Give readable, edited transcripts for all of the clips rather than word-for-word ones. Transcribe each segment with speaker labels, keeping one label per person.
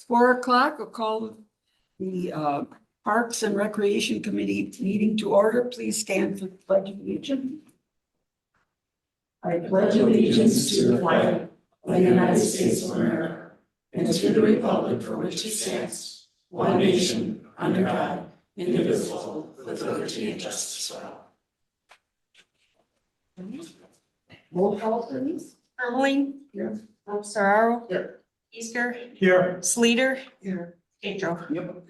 Speaker 1: 4 o'clock. I'll call the Parks and Recreation Committee meeting to order. Please stand for the pledge of allegiance. I pledge allegiance to the flag of the United States of America and to the republic for which it stands, one nation, under God, indivisible, with liberty and justice for all. Roll call, please.
Speaker 2: Ermeling.
Speaker 1: Here.
Speaker 2: Sararo.
Speaker 1: Here.
Speaker 2: Easter.
Speaker 3: Here.
Speaker 2: Sleater.
Speaker 1: Here.
Speaker 2: Pedro.
Speaker 1: Yep.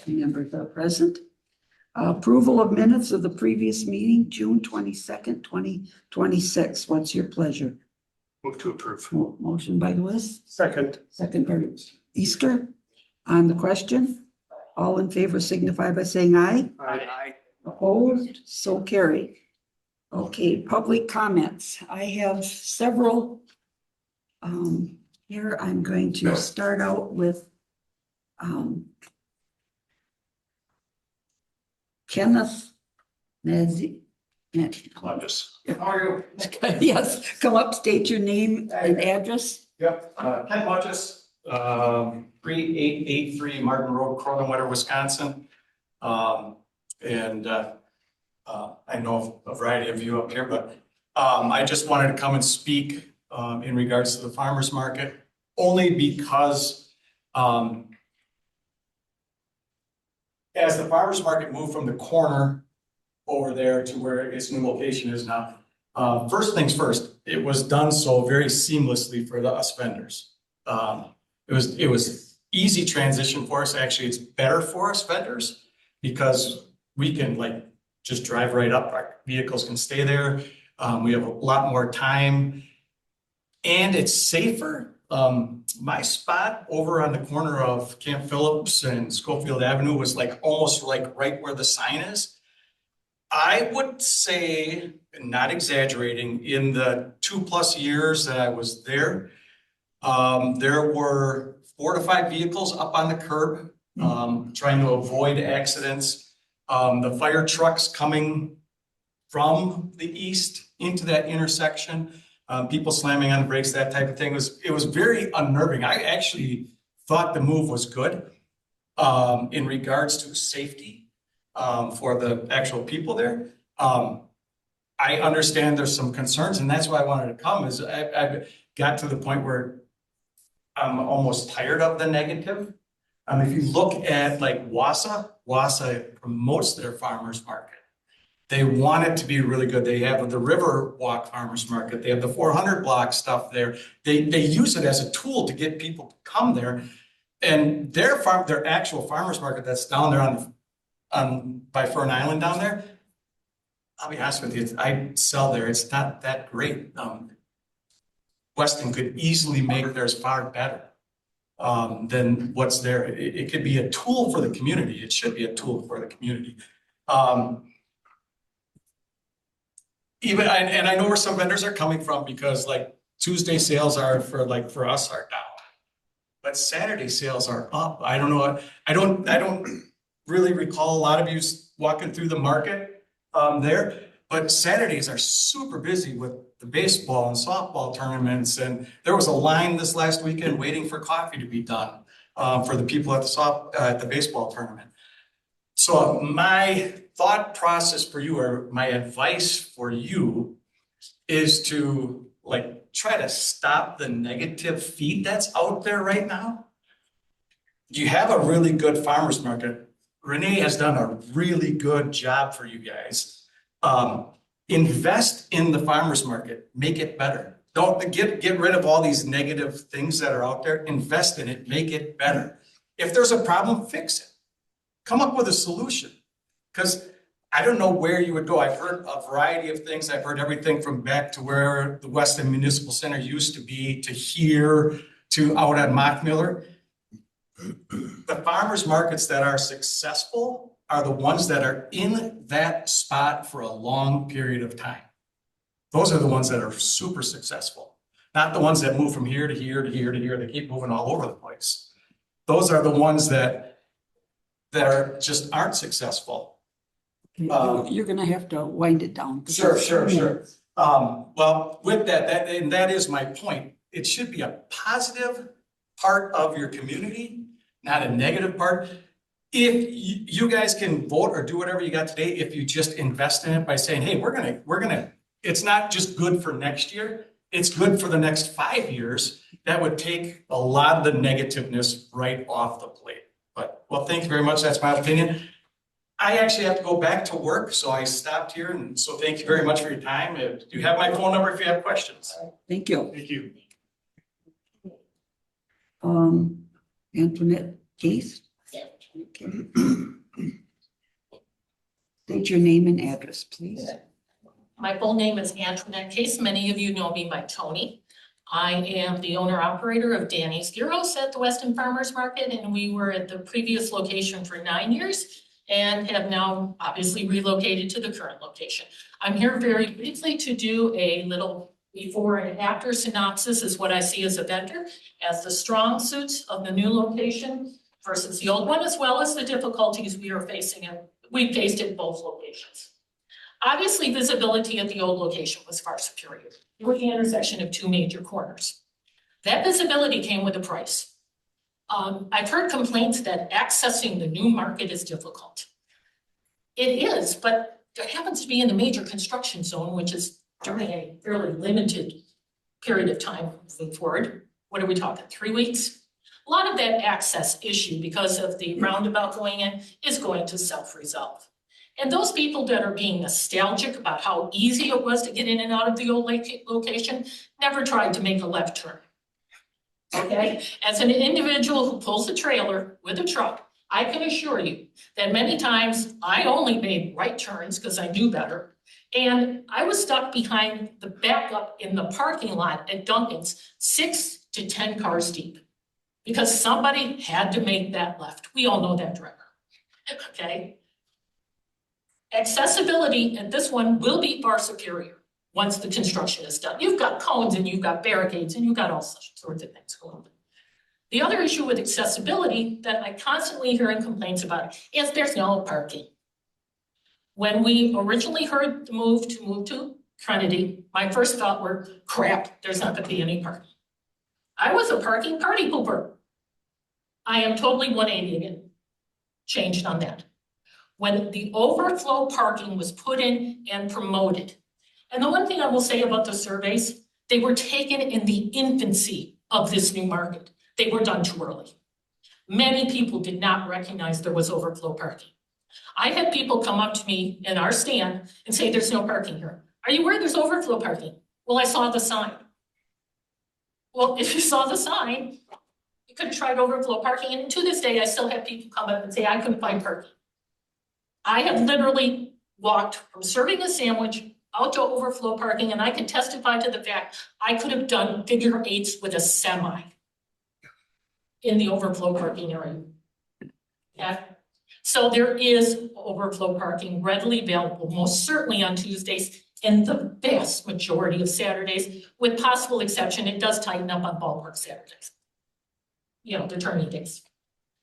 Speaker 1: Members are present. Approval of minutes of the previous meeting, June 22nd, 2026. What's your pleasure?
Speaker 3: Move to approve.
Speaker 1: Motion by Lewis,
Speaker 3: Second.
Speaker 1: second by Easter. On the question, all in favor signify by saying aye.
Speaker 3: Aye.
Speaker 1: Opposed, so carried. Okay, public comments. I have several. Here I'm going to start out with Kenneth Nezzi.
Speaker 3: Hodges.
Speaker 1: How are you? Yes, come up, state your name and address.
Speaker 3: Yep, Ken Hodges, 3883 Martin Road, Crotonwetter, Wisconsin. I know a variety of you up here, but I just wanted to come and speak in regards to the farmers market, only because as the farmers market moved from the corner over there to where its new location is now, first things first, it was done so very seamlessly for us vendors. It was easy transition for us. Actually, it's better for us vendors because we can just drive right up. Our vehicles can stay there. We have a lot more time and it's safer. My spot over on the corner of Camp Phillips and Schofield Avenue was almost right where the sign is. I would say, not exaggerating, in the 2+ years that I was there, there were 4 to 5 vehicles up on the curb, trying to avoid accidents. The fire trucks coming from the east into that intersection, people slamming on the brakes, that type of thing. It was very unnerving. I actually thought the move was good in regards to safety for the actual people there. I understand there's some concerns, and that's why I wanted to come. Is I've got to the point where I'm almost tired of the negative. If you look at Wassa promotes their farmers market. They want it to be really good. They have the River Walk Farmers Market. They have the 400 block stuff there. They use it as a tool to get people to come there. And their actual farmers market that's down there by Fern Island down there, I'll be honest with you, I sell there. It's not that great. Weston could easily make theirs far better than what's there. It could be a tool for the community. It should be a tool for the community. And I know where some vendors are coming from because Tuesday sales are for us are down, but Saturday sales are up. I don't know. I don't really recall a lot of you walking through the market there, but Saturdays are super busy with the baseball and softball tournaments. And there was a line this last weekend waiting for coffee to be done for the people at the baseball tournament. So my thought process for you, or my advice for you, is to try to stop the negative feed that's out there right now. You have a really good farmers market. Renee has done a really good job for you guys. Invest in the farmers market, make it better. Don't get rid of all these negative things that are out there. Invest in it, make it better. If there's a problem, fix it. Come up with a solution, because I don't know where you would go. I've heard a variety of things. I've heard everything from back to where the Weston Municipal Center used to be, to here, to out at Mockmiller. The farmers markets that are successful are the ones that are in that spot for a long period of time. Those are the ones that are super successful, not the ones that move from here to here to here to here. They keep moving all over the place. Those are the ones that just aren't successful.
Speaker 1: You're going to have to wind it down.
Speaker 3: Sure. Well, with that is my point. it should be a positive part of your community, not a negative part. If you guys can vote or do whatever you got today, if you just invest in it by saying, hey, we're gonna, it's not just good for next year, it's good for the next 5 years, that would take a lot of the negativeness right off the plate. But, well, thank you very much. That's my opinion. I actually have to go back to work, so I stopped here, and so thank you very much for your time. You have my phone number if you have questions.
Speaker 1: Thank you.
Speaker 3: Thank you.
Speaker 1: Antoinette Case? Okay. State your name and address, please.
Speaker 4: My full name is Antoinette Case. Many of you know me by Tony. I am the owner-operator of Danny's Gyros at the Weston Farmers Market, and we were at the previous location for 9 years and have now obviously relocated to the current location. I'm here very briefly to do a little before and after synopsis is what I see as a vendor, as the strong suits of the new location versus the old one, as well as the difficulties we are facing, and we faced at both locations. Obviously, visibility at the old location was far superior. You were at the intersection of two major corners. That visibility came with a price. I've heard complaints that accessing the new market is difficult. It is, but there happens to be in the major construction zone, which is during a fairly limited period of time moving forward. What are we talking, 3 weeks? A lot of that access issue, because of the roundabout going in, is going to self-resolve. And those people that are being nostalgic about how easy it was to get in and out of the old location never tried to make a left turn. Okay, as an individual who pulls a trailer with a truck, I can assure you that many times I only made right turns because I knew better. And I was stuck behind the backup in the parking lot at Dunkin's 6 to 10 cars deep because somebody had to make that left. We all know that driver, okay? Accessibility at this one will be far superior once the construction is done. You've got cones and you've got barricades and you've got all such sorts of things going on. The other issue with accessibility that I constantly hear in complaints about is there's no parking. When we originally heard the move to Trinity, my first thought were, crap, there's not gonna be any parking. I was a parking party pooper. I am totally 180 again, changed on that. When the overflow parking was put in and promoted. And the one thing I will say about the surveys, they were taken in the infancy of this new market. They were done too early. Many people did not recognize there was overflow parking. I had people come up to me in our stand and say, there's no parking here. Are you aware there's overflow parking? Well, I saw the sign. Well, if you saw the sign, you could have tried overflow parking. And to this day, I still have people come up and say, I couldn't find parking. I have literally walked from serving a sandwich out to overflow parking, and I can testify to the fact I could have done figure eights with a semi in the overflow parking area. Yeah. So there is overflow parking readily available, most certainly on Tuesdays and the vast majority of Saturdays, with possible exception, it does tighten up on ballpark Saturdays. You know, the turning days.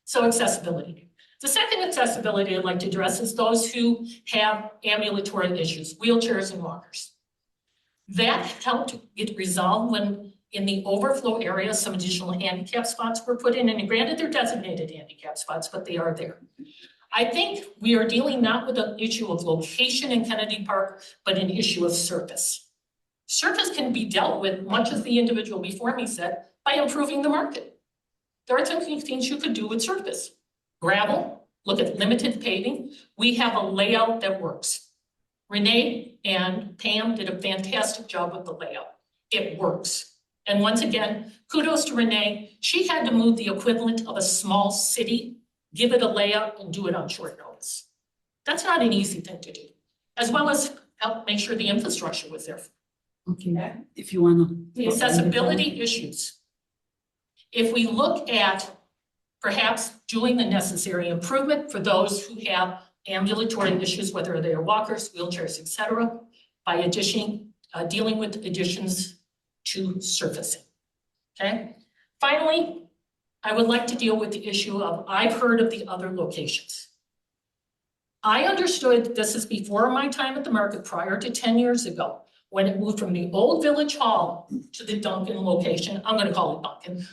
Speaker 4: So accessibility. The second accessibility I'd like to address is those who have ambulatory issues, wheelchairs and walkers. That helped get resolved when in the overflow area, some additional handicap spots were put in, and granted they're designated handicap spots, but they are there. I think we are dealing not with an issue of location in Kennedy Park, but an issue of surface. Surface can be dealt with, much as the individual before me said, by improving the market. There are some things you could do with surface. Gravel, look at limited paving. We have a layout that works. Renee and Pam did a fantastic job with the layout. It works. And once again, kudos to Renee. She had to move the equivalent of a small city, give it a layout and do it on short notice. That's not an easy thing to do, as well as help make sure the infrastructure was there.
Speaker 1: Okay, if you wanna.
Speaker 4: The accessibility issues. If we look at perhaps doing the necessary improvement for those who have ambulatory issues, whether they are walkers, wheelchairs, etc., by dealing with additions to surfacing, okay? Finally, I would like to deal with the issue of, I've heard of the other locations. I understood, this is before my time at the market, prior to 10 years ago, when it moved from the old Village Hall to the Duncan location, I'm gonna call it Duncan,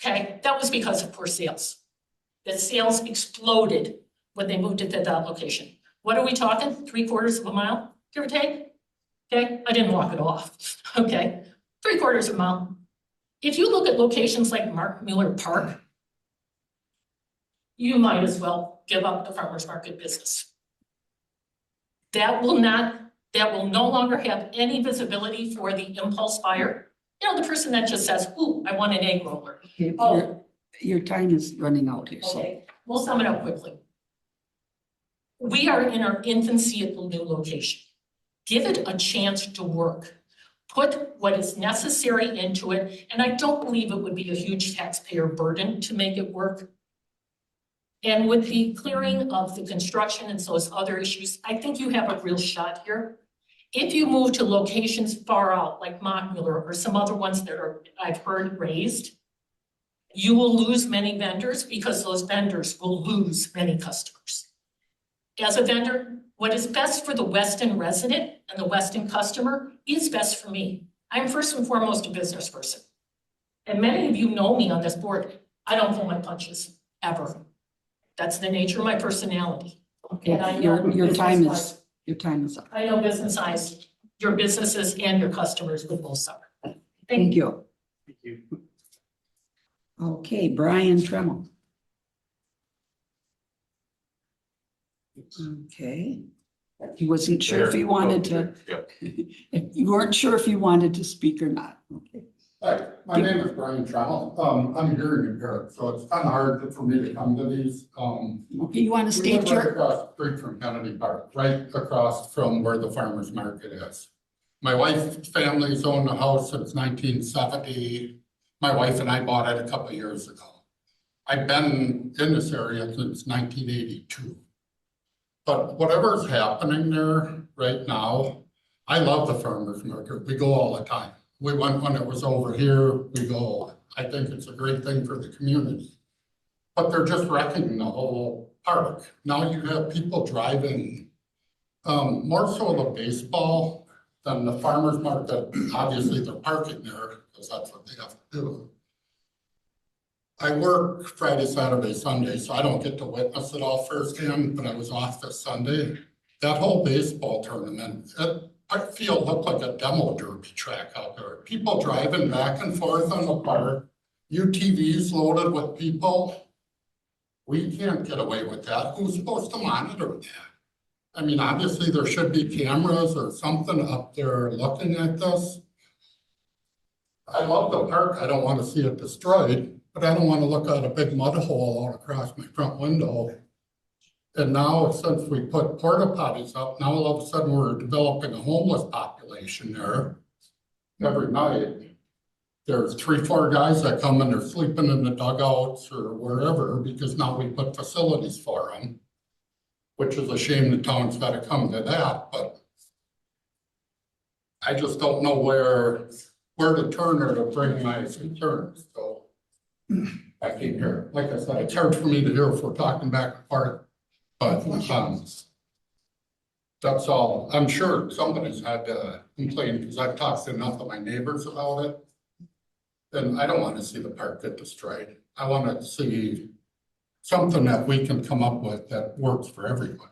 Speaker 4: okay? That was because of poor sales. The sales exploded when they moved it to that location. What are we talking? 3/4 of a mile, give or take? Okay, I didn't walk it off, okay? 3/4 of a mile. If you look at locations like Mark Miller Park, you might as well give up the farmer's market business. That will no longer have any visibility for the impulse buyer. You know, the person that just says, ooh, I want an egg roller.
Speaker 1: Okay,
Speaker 4: Oh.
Speaker 1: your time is running out here, so.
Speaker 4: Okay, we'll sum it up quickly. We are in our infancy at the new location. Give it a chance to work. Put what is necessary into it, and I don't believe it would be a huge taxpayer burden to make it work. And with the clearing of the construction and those other issues, I think you have a real shot here. If you move to locations far out, like Mockmiller or some other ones that are, I've heard raised, you will lose many vendors because those vendors will lose many customers. As a vendor, what is best for the Weston resident and the Weston customer is best for me. I'm first and foremost a business person. And many of you know me on this board. I don't pull my punches, ever. That's the nature of my personality.
Speaker 1: Okay,
Speaker 4: And I know
Speaker 1: your time
Speaker 4: business-wise-
Speaker 1: your time is up.
Speaker 4: I know business eyes, your businesses and your customers will both suffer.
Speaker 1: Thank you.
Speaker 3: Thank you.
Speaker 1: Okay, Brian Tremmel. Okay. He wasn't sure if he wanted to. You weren't sure if you wanted to speak or not. Okay.
Speaker 5: Hi, my name is Brian Trowell. I'm hearing impaired, so it's kind of hard for me to come to these.
Speaker 1: Okay, you want to
Speaker 5: We live
Speaker 1: state
Speaker 5: right
Speaker 1: your,
Speaker 5: across the street from Kennedy Park, right across from where the farmer's market is. My wife's family's owned the house since 1970. My wife and I bought it a couple of years ago. I've been in this area since 1982. But whatever's happening there right now, I love the farmer's market. We go all the time. We went when it was over here, we go. I think it's a great thing for the community. But they're just wrecking the whole park. Now you have people driving, more so the baseball than the farmer's market. Obviously, they're parking there because that's what they have to do. I work Friday, Saturday, Sunday, so I don't get to witness it all firsthand, but I was off this Sunday. That whole baseball tournament, I feel it looked like a demo derby track out there. People driving back and forth on the park, UTVs loaded with people. We can't get away with that. Who's supposed to monitor that? I mean, obviously there should be cameras or something up there looking at this. I love the park. I don't want to see it destroyed, but I don't want to look at a big mud hole all across my front window. And now, since we put porta potties up, now all of a sudden we're developing a homeless population there. Every night, there's 3-4 guys that come and they're sleeping in the dugouts or wherever because now we put facilities for them. Which is a shame the town's got to come to that, but I just don't know where to turn or to bring my concerns, so I came here. Like I said, it's hard for me to hear if we're talking back and forth. But that's all. I'm sure somebody's had to complain because I've talked to enough of my neighbors about it. And I don't want to see the park get destroyed. I want to see something that we can come up with that works for everyone.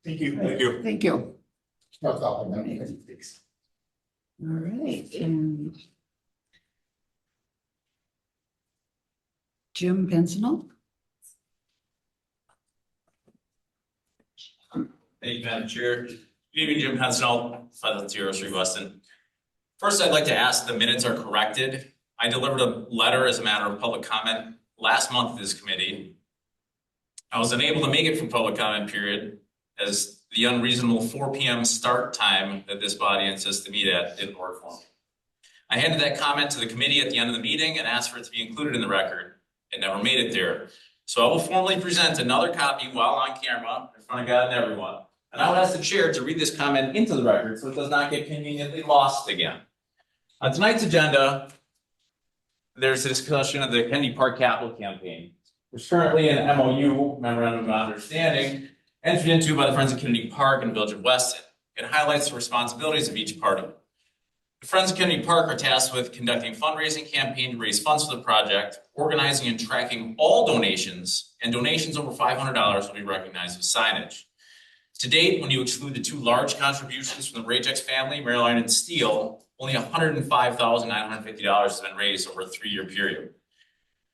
Speaker 3: Thank you. Thank you.
Speaker 1: thank you.
Speaker 5: That's all I have.
Speaker 1: All right, and Jim Pensinel?
Speaker 6: Thank you, Madam Chair. Good evening, Jim Pensinel, 503 Weston. First, I'd like to ask the minutes are corrected. I delivered a letter as a matter of public comment last month to this committee. I was unable to make it for public comment period as the unreasonable 4 p.m. start time that this body insists to meet at didn't work for me. I handed that comment to the committee at the end of the meeting and asked for it to be included in the record. It never made it there. So I will formally present another copy while on camera in front of God and everyone. And I would ask the chair to read this comment into the record so it does not get conveniently lost again. On tonight's agenda, there's a discussion of the Kennedy Park Capital Campaign, which is currently an MOU, Memorandum of Understanding, entered into by the Friends of Kennedy Park and Village of Weston. It highlights the responsibilities of each party. The Friends of Kennedy Park are tasked with conducting a fundraising campaign to raise funds for the project, organizing and tracking all donations, and donations over $500 will be recognized with signage. To date, when you exclude the 2 large contributions from the Ragex family, Maryline and Steel, only $105,950 has been raised over a 3-year period.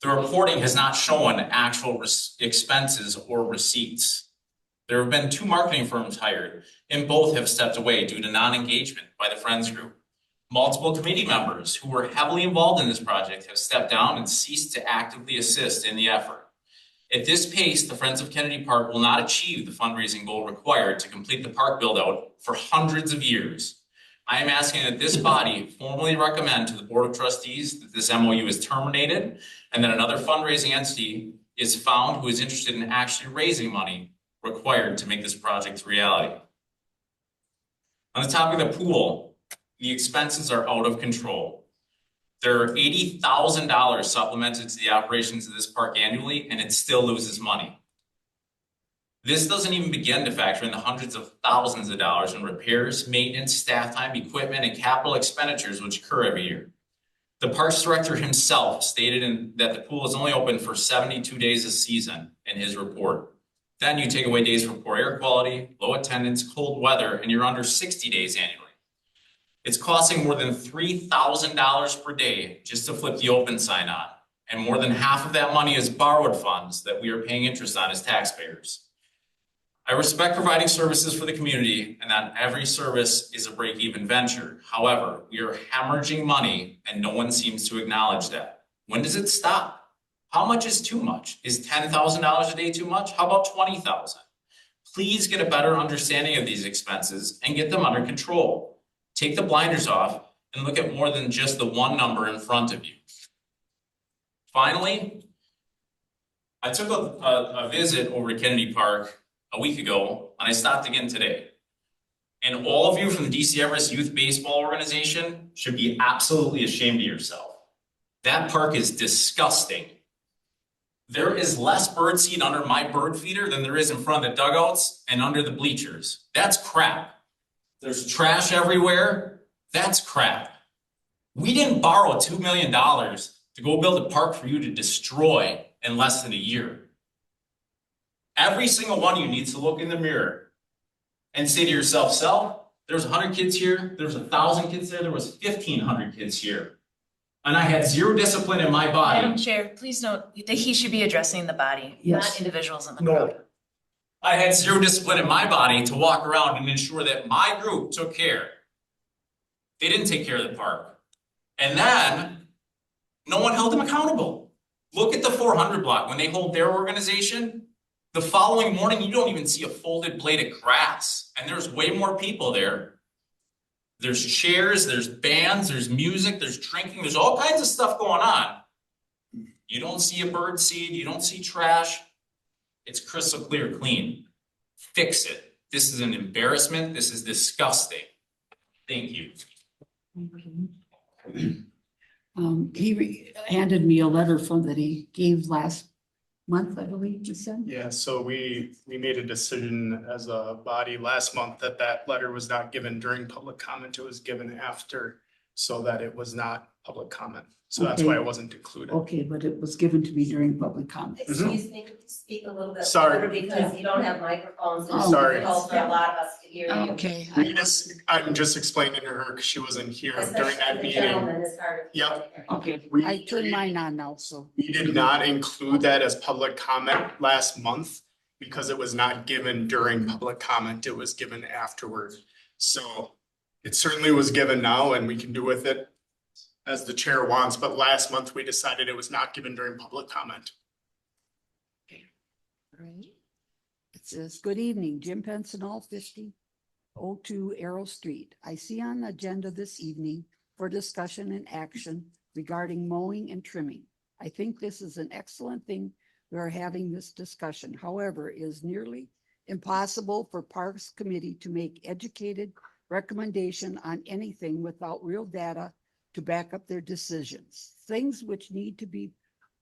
Speaker 6: The reporting has not shown actual expenses or receipts. There have been 2 marketing firms hired, and both have stepped away due to non-engagement by the Friends Group. Multiple committee members who were heavily involved in this project have stepped down and ceased to actively assist in the effort. At this pace, the Friends of Kennedy Park will not achieve the fundraising goal required to complete the park build-out for hundreds of years. I am asking that this body formally recommend to the Board of Trustees that this MOU is terminated and that another fundraising entity is found who is interested in actually raising money required to make this project a reality. On the topic of the pool, the expenses are out of control. There are $80,000 supplemented to the operations of this park annually, and it still loses money. This doesn't even begin to factor in the hundreds of thousands of dollars in repairs, maintenance, staff time, equipment, and capital expenditures which occur every year. The parks director himself stated that the pool is only open for 72 days a season in his report. Then you take away days for poor air quality, low attendance, cold weather, and you're under 60 days annually. It's costing more than $3,000 per day just to flip the open sign on, and more than half of that money is borrowed funds that we are paying interest on as taxpayers. I respect providing services for the community and that every service is a break-even venture. However, we are hemorrhaging money and no one seems to acknowledge that. When does it stop? How much is too much? Is $10,000 a day too much? How about $20,000? Please get a better understanding of these expenses and get them under control. Take the blinders off and look at more than just the one number in front of you. Finally, I took a visit over to Kennedy Park a week ago, and I stopped again today. And all of you from the DC Everest Youth Baseball Organization should be absolutely ashamed of yourself. That park is disgusting. There is less birdseed under my bird feeder than there is in front of the dugouts and under the bleachers. That's crap. There's trash everywhere. That's crap. We didn't borrow $2 million to go build a park for you to destroy in less than a year. Every single one of you needs to look in the mirror and say to yourself, self, there's 100 kids here, there's 1,000 kids there, there was 1,500 kids here. And I had zero discipline in my body.
Speaker 2: Madam Chair, please note that he should be addressing the body,
Speaker 1: Yes.
Speaker 2: not individuals in the
Speaker 3: No.
Speaker 2: crowd.
Speaker 6: I had zero discipline in my body to walk around and ensure that my group took care. They didn't take care of the park. And then no one held them accountable. Look at the 400 block. When they hold their organization, the following morning, you don't even see a folded blade of grass. And there's way more people there. There's chairs, there's bands, there's music, there's drinking, there's all kinds of stuff going on. You don't see a bird seed, you don't see trash. It's crystal clear clean. Fix it. This is an embarrassment. This is disgusting. Thank you.
Speaker 1: He handed me a letter that he gave last month, I believe you said.
Speaker 7: Yeah, so we made a decision as a body last month that that letter was not given during public comment. It was given after, so that it was not public comment. So that's why it wasn't included.
Speaker 1: Okay, but it was given to me during public comment.
Speaker 8: Excuse me, could you speak a little bit
Speaker 7: Sorry.
Speaker 8: louder because you don't have microphones and
Speaker 1: Oh.
Speaker 8: it's
Speaker 7: Sorry.
Speaker 8: difficult for a lot of us to hear you.
Speaker 1: Okay.
Speaker 7: I'm just explaining to her because she wasn't here during
Speaker 8: Especially
Speaker 7: that
Speaker 8: the
Speaker 7: meeting.
Speaker 8: gentleman is hard to.
Speaker 7: Yep.
Speaker 1: Okay,
Speaker 7: We-
Speaker 1: I turned mine on now, so.
Speaker 7: We did not include that as public comment last month because it was not given during public comment. It was given afterward. So it certainly was given now and we can do with it as the chair wants, but last month we decided it was not given during public comment.
Speaker 1: Right. It says, good evening, Jim Pensinel, 5002 Arrow Street. I see on the agenda this evening for discussion and action regarding mowing and trimming. I think this is an excellent thing. We are having this discussion. However, it is nearly impossible for Parks Committee to make educated recommendation on anything without real data to back up their decisions. Things which need to be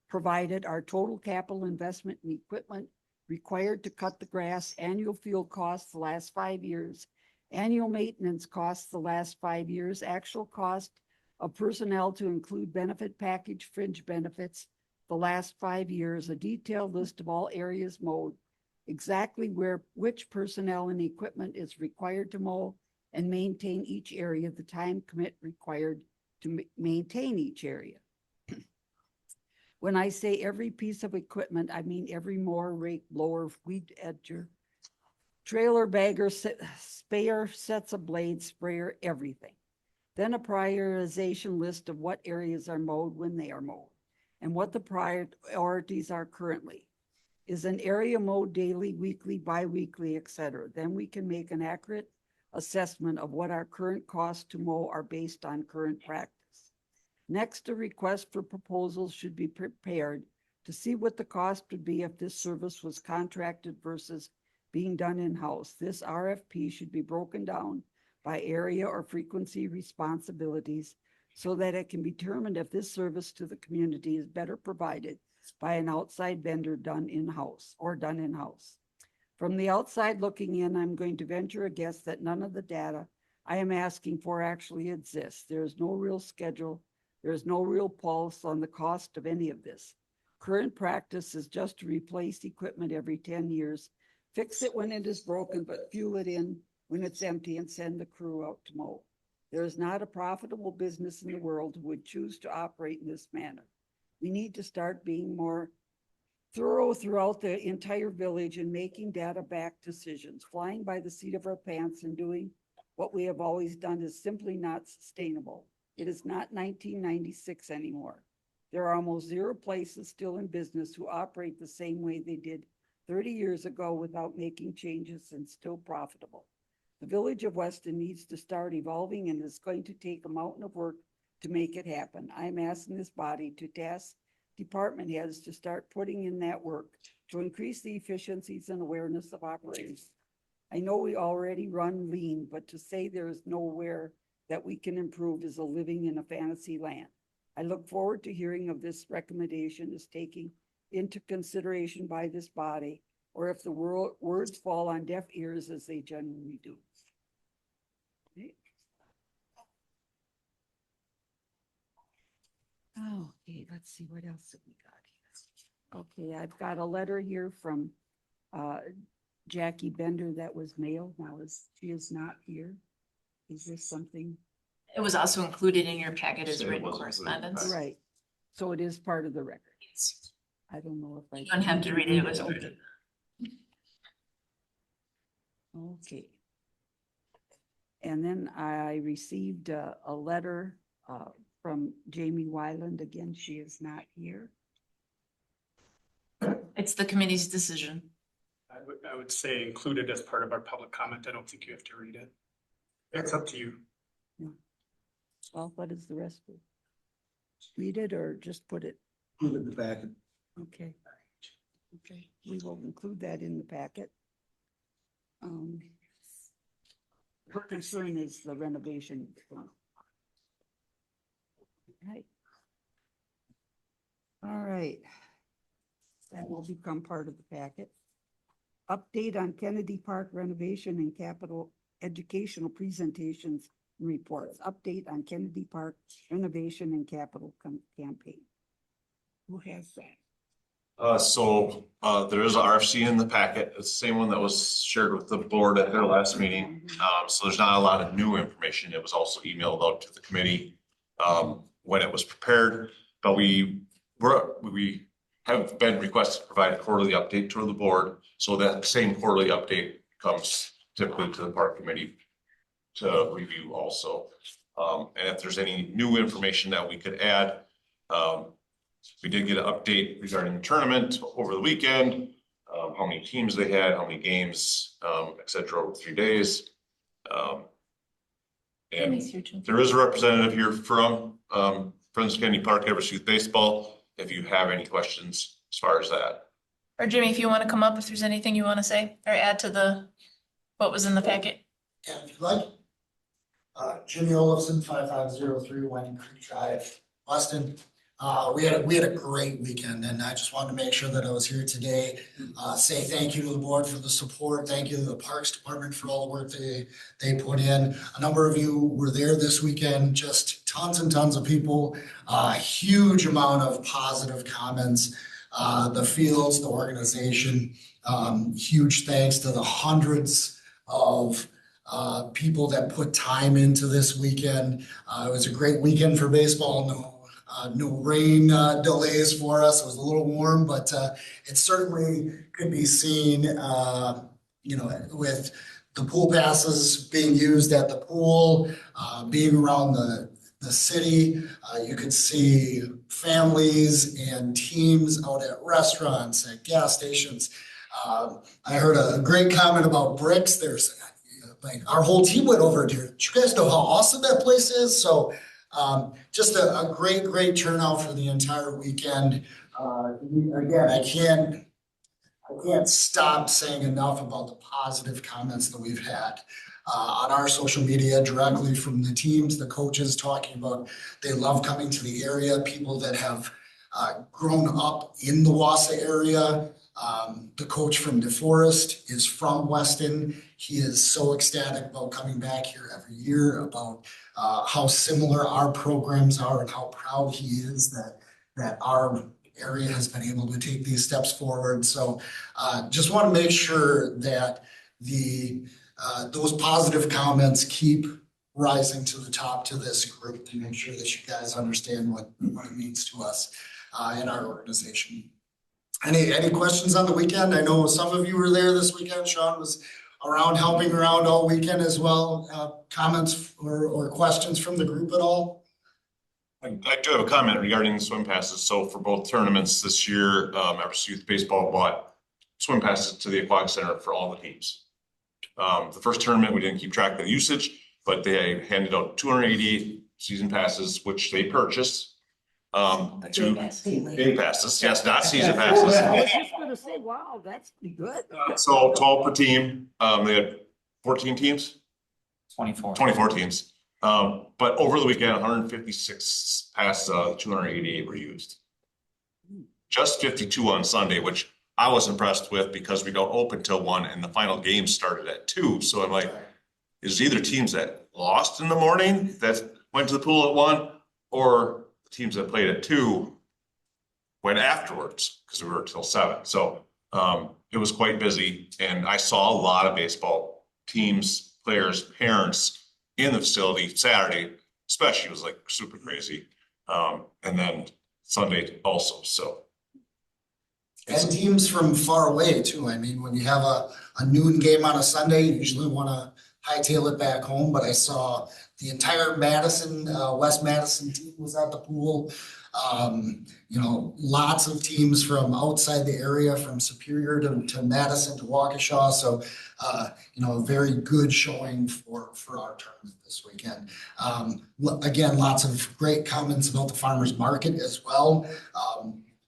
Speaker 1: provided are total capital investment in equipment required to cut the grass, annual fuel costs the last 5 years, Annual maintenance costs the last 5 years, actual cost of personnel to include benefit package, fringe benefits, the last 5 years, a detailed list of all areas mowed, exactly which personnel and equipment is required to mow and maintain each area, the time commit required to maintain each area. When I say every piece of equipment, I mean every mower, rake, blower, weed edger, trailer bagger, spare sets of blades, sprayer, everything. Then a prioritization list of what areas are mowed when they are mowed and what the priorities are currently. Is an area mowed daily, weekly, bi-weekly, etc.? Then we can make an accurate assessment of what our current costs to mow are based on current practice. Next, a request for proposals should be prepared to see what the cost would be if this service was contracted versus being done in-house. This RFP should be broken down by area or frequency responsibilities so that it can be determined if this service to the community is better provided by an outside vendor done in-house. From the outside looking in, I'm going to venture a guess that none of the data I am asking for actually exists. There is no real schedule. There is no real pulse on the cost of any of this. Current practice is just to replace equipment every 10 years, fix it when it is broken, but fuel it in when it's empty and send the crew out to mow. There is not a profitable business in the world who would choose to operate in this manner. We need to start being more thorough throughout the entire village and making data-backed decisions. Flying by the seat of our pants and doing what we have always done is simply not sustainable. It is not 1996 anymore. There are almost 0 places still in business who operate the same way they did 30 years ago without making changes and still profitable. The village of Weston needs to start evolving, and it's going to take a mountain of work to make it happen. I am asking this body to task department heads to start putting in that work to increase the efficiencies and awareness of operations. I know we already run lean, but to say there is nowhere that we can improve is a living in a fantasy land. I look forward to hearing if this recommendation is taken into consideration by this body, or if the words fall on deaf ears as they generally do. Okay, let's see what else have we got here. Okay, I've got a letter here from Jackie Bender that was mailed. Now she is not here. Is this something?
Speaker 2: It was also included in your packet as written correspondence.
Speaker 1: Right. So it is part of the record. I don't know if I.
Speaker 2: You don't have to read it, it was open.
Speaker 1: Okay. And then I received a letter from Jamie Wyland. Again, she is not here.
Speaker 2: It's the committee's decision.
Speaker 7: I would say include it as part of our public comment. I don't think you have to read it. It's up to you.
Speaker 1: Yeah. Well, what is the rest of it? Read it or just put it?
Speaker 9: Put it in the packet.
Speaker 1: Okay. Okay, we will include that in the packet. Her concern is the renovation. Right. All right. That will become part of the packet. Update on Kennedy Park renovation and capital educational presentations and reports. Update on Kennedy Park renovation and capital campaign. Who has that?
Speaker 10: There is a RFC in the packet. It's the same one that was shared with the board at their last meeting. So there's not a lot of new information. It was also emailed out to the committee when it was prepared. But we have been requested to provide a quarterly update to the board. So that same quarterly update comes typically to the park committee to review also. And if there's any new information that we could add, we did get an update regarding the tournament over the weekend, how many teams they had, how many games, et cetera, over 3 days. And there is a representative here from Friends of Kennedy Park Everest Youth Baseball, if you have any questions as far as that.
Speaker 2: Or Jimmy, if you want to come up, if there's anything you want to say or add to what was in the packet.
Speaker 9: Yeah, if you'd like. Jimmy Olafson, 5503 Winding Creek Drive, Weston. We had a great weekend, and I just wanted to make sure that I was here today. Say thank you to the board for the support. Thank you to the Parks Department for all the work they put in. A number of you were there this weekend, just tons and tons of people, huge amount of positive comments. The fields, the organization, huge thanks to the hundreds of people that put time into this weekend. It was a great weekend for baseball. No rain delays for us. It was a little warm, but it certainly could be seen, with the pool passes being used at the pool, being around the city. You could see families and teams out at restaurants, at gas stations. I heard a great comment about bricks. There's like our whole team went over to. Do you guys know how awesome that place is? So just a great turnout for the entire weekend. Again, I can't stop saying enough about the positive comments that we've had on our social media directly from the teams, the coaches talking about they love coming to the area, people that have grown up in the Wausau area. The coach from DeForest is from Weston. He is so ecstatic about coming back here every year, about how similar our programs are and how proud he is that our area has been able to take these steps forward. So just want to make sure that those positive comments keep rising to the top to this group to make sure that you guys understand what it means to us in our organization. Any questions on the weekend? I know some of you were there this weekend. Sean was around helping around all weekend as well. Comments or questions from the group at all?
Speaker 10: I do have a comment regarding the swim passes. So for both tournaments this year, Everest Youth Baseball bought swim passes to the Aquatic Center for all the teams. The first tournament, we didn't keep track of the usage, but they handed out 288 season passes, which they purchased. To day passes, yes, not season passes.
Speaker 1: I was just gonna say, wow, that's pretty good.
Speaker 10: So 12 per team. They had 14 teams. 24 teams. But over the weekend, 156 past 288 were used. Just 52 on Sunday, which I was impressed with because we don't open till 1 and the final game started at 2. So I'm like, is either teams that lost in the morning that went to the pool at 1 or the teams that played at 2 went afterwards because we were till 7. So it was quite busy and I saw a lot of baseball teams, players, parents in the facility Saturday, especially was like super crazy. And then Sunday also, so.
Speaker 9: And teams from far away too. I mean, when you have a noon game on a Sunday, you usually want to hightail it back home, but I saw the entire Madison, West Madison team was at the pool. Lots of teams from outside the area, from Superior to Madison to Waukesha. So, a very good showing for our tournament this weekend. Again, lots of great comments about the farmers market as well.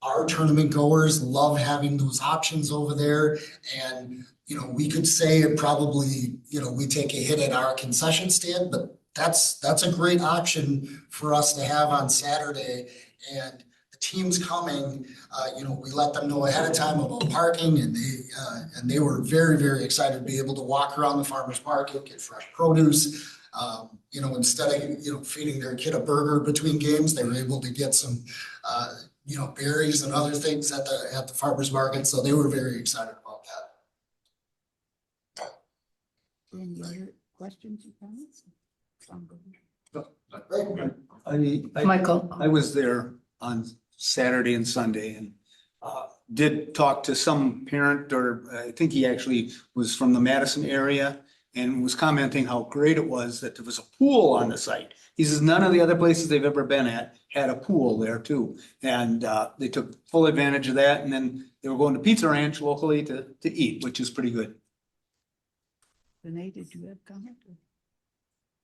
Speaker 9: Our tournament goers love having those options over there. And, we could say it probably, we take a hit at our concession stand, but that's a great option for us to have on Saturday. And the teams coming, we let them know ahead of time about parking, and they were very, very excited to be able to walk around the farmers market, get fresh produce. Instead of feeding their kid a burger between games, they were able to get some berries and other things at the farmers market. So they were very excited about that.
Speaker 1: Any other questions or comments?
Speaker 2: Michael.
Speaker 11: I was there on Saturday and Sunday and did talk to some parent, or I think he actually was from the Madison area, and was commenting how great it was that there was a pool on the site. He says none of the other places they've ever been at had a pool there too. And they took full advantage of that. And then they were going to Pizza Ranch locally to eat, which is pretty good.
Speaker 1: Renee, did you have comment?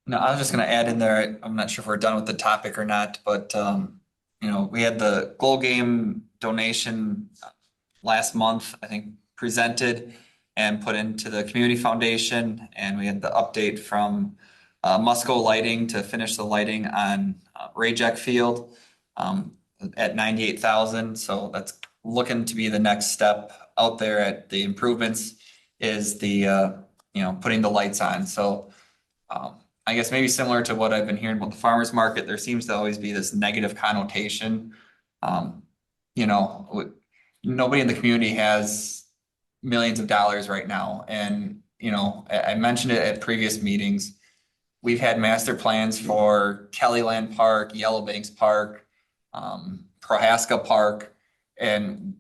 Speaker 12: No, I was just gonna add in there, I'm not sure if we're done with the topic or not, but we had the goal game donation last month, I think, presented and put into the community foundation, and we had the update from Musco Lighting to finish the lighting on Rayjack Field. at 98,000, so that's looking to be the next step out there at the improvements is the, putting the lights on, so. I guess maybe similar to what I've been hearing about the farmer's market, there seems to always be this negative connotation. You know, nobody in the community has millions of dollars right now, and, I mentioned it at previous meetings. We've had master plans for Kellyland Park, Yellow Banks Park, Prohaska Park, and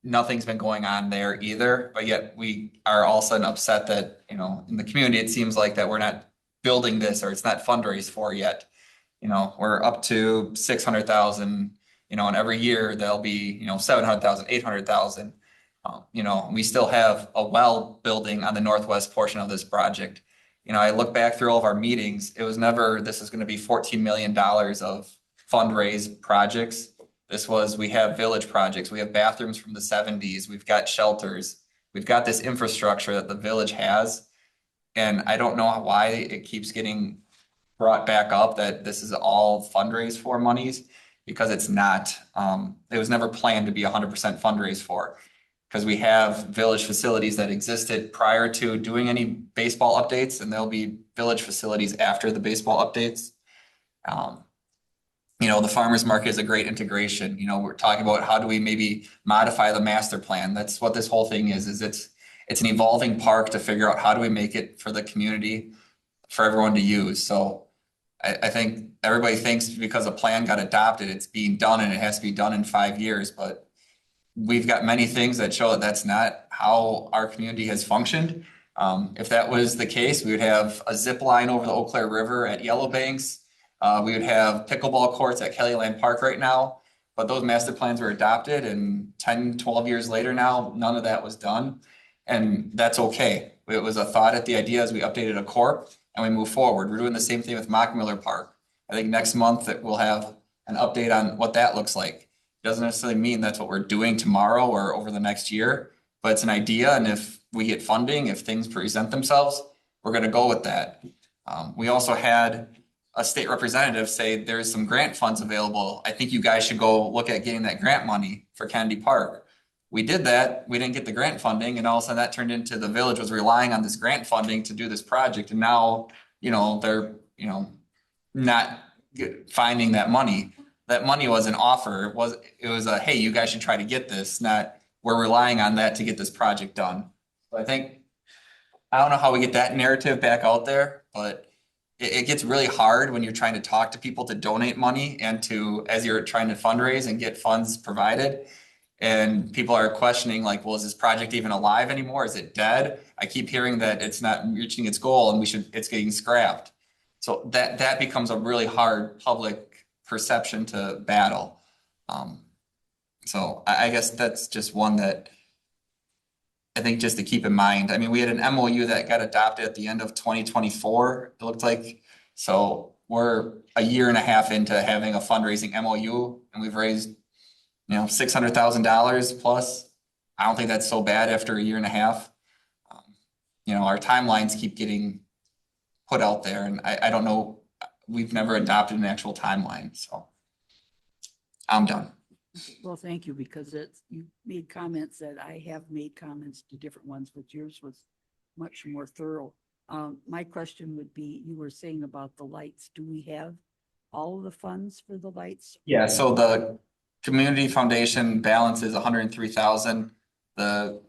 Speaker 12: nothing's been going on there either, but yet we are all of a sudden upset that, in the community, it seems like that we're not building this or it's not fundraised for yet. We're up to 600,000, and every year there'll be, 700,000, 800,000. We still have a well building on the northwest portion of this project. I look back through all of our meetings, it was never, this is gonna be $14 million of fundraise projects. This was, we have village projects, we have bathrooms from the 70s, we've got shelters, we've got this infrastructure that the village has. And I don't know why it keeps getting brought back up that this is all fundraise for monies, because it's not. It was never planned to be 100% fundraise for. Because we have village facilities that existed prior to doing any baseball updates, and there'll be village facilities after the baseball updates. The farmer's market is a great integration. We're talking about how do we maybe modify the master plan. That's what this whole thing is it's an evolving park to figure out how do we make it for the community, for everyone to use. So I think everybody thinks because a plan got adopted, it's being done and it has to be done in 5 years, but we've got many things that show that that's not how our community has functioned. If that was the case, we would have a zip line over the Eau Claire River at Yellow Banks. We would have pickleball courts at Kellyland Park right now, but those master plans were adopted and 10, 12 years later now, none of that was done. And that's okay. It was a thought at the idea as we updated a corp and we move forward. We're doing the same thing with Mock Miller Park. I think next month that we'll have an update on what that looks like. It doesn't necessarily mean that's what we're doing tomorrow or over the next year, but it's an idea. And if we get funding, if things present themselves, we're going to go with that. We also had a state representative say there's some grant funds available. I think you guys should go look at getting that grant money for Kennedy Park. We did that, we didn't get the grant funding, and all of a sudden that turned into the village was relying on this grant funding to do this project, and now, they're, not finding that money. That money was an offer, it was a, hey, you guys should try to get this, not we're relying on that to get this project done. So I don't know how we get that narrative back out there, but it gets really hard when you're trying to talk to people to donate money and as you're trying to fundraise and get funds provided. And people are questioning like, well, is this project even alive anymore? Is it dead? I keep hearing that it's not reaching its goal and it's getting scrapped. So that becomes a really hard public perception to battle. So I guess that's just one that I think just to keep in mind. I mean, we had an MOU that got adopted at the end of 2024, it looked like. So we're a year and a half into having a fundraising MOU and we've raised $600,000 plus. I don't think that's so bad after a year and a half. Our timelines keep getting put out there and I don't know, we've never adopted an actual timeline, so I'm done.
Speaker 1: Well, thank you, because you made comments that I have made comments to different ones, but yours was much more thorough. My question would be, you were saying about the lights. Do we have all of the funds for the lights?
Speaker 12: Yeah, so the community foundation balance is 103,000. The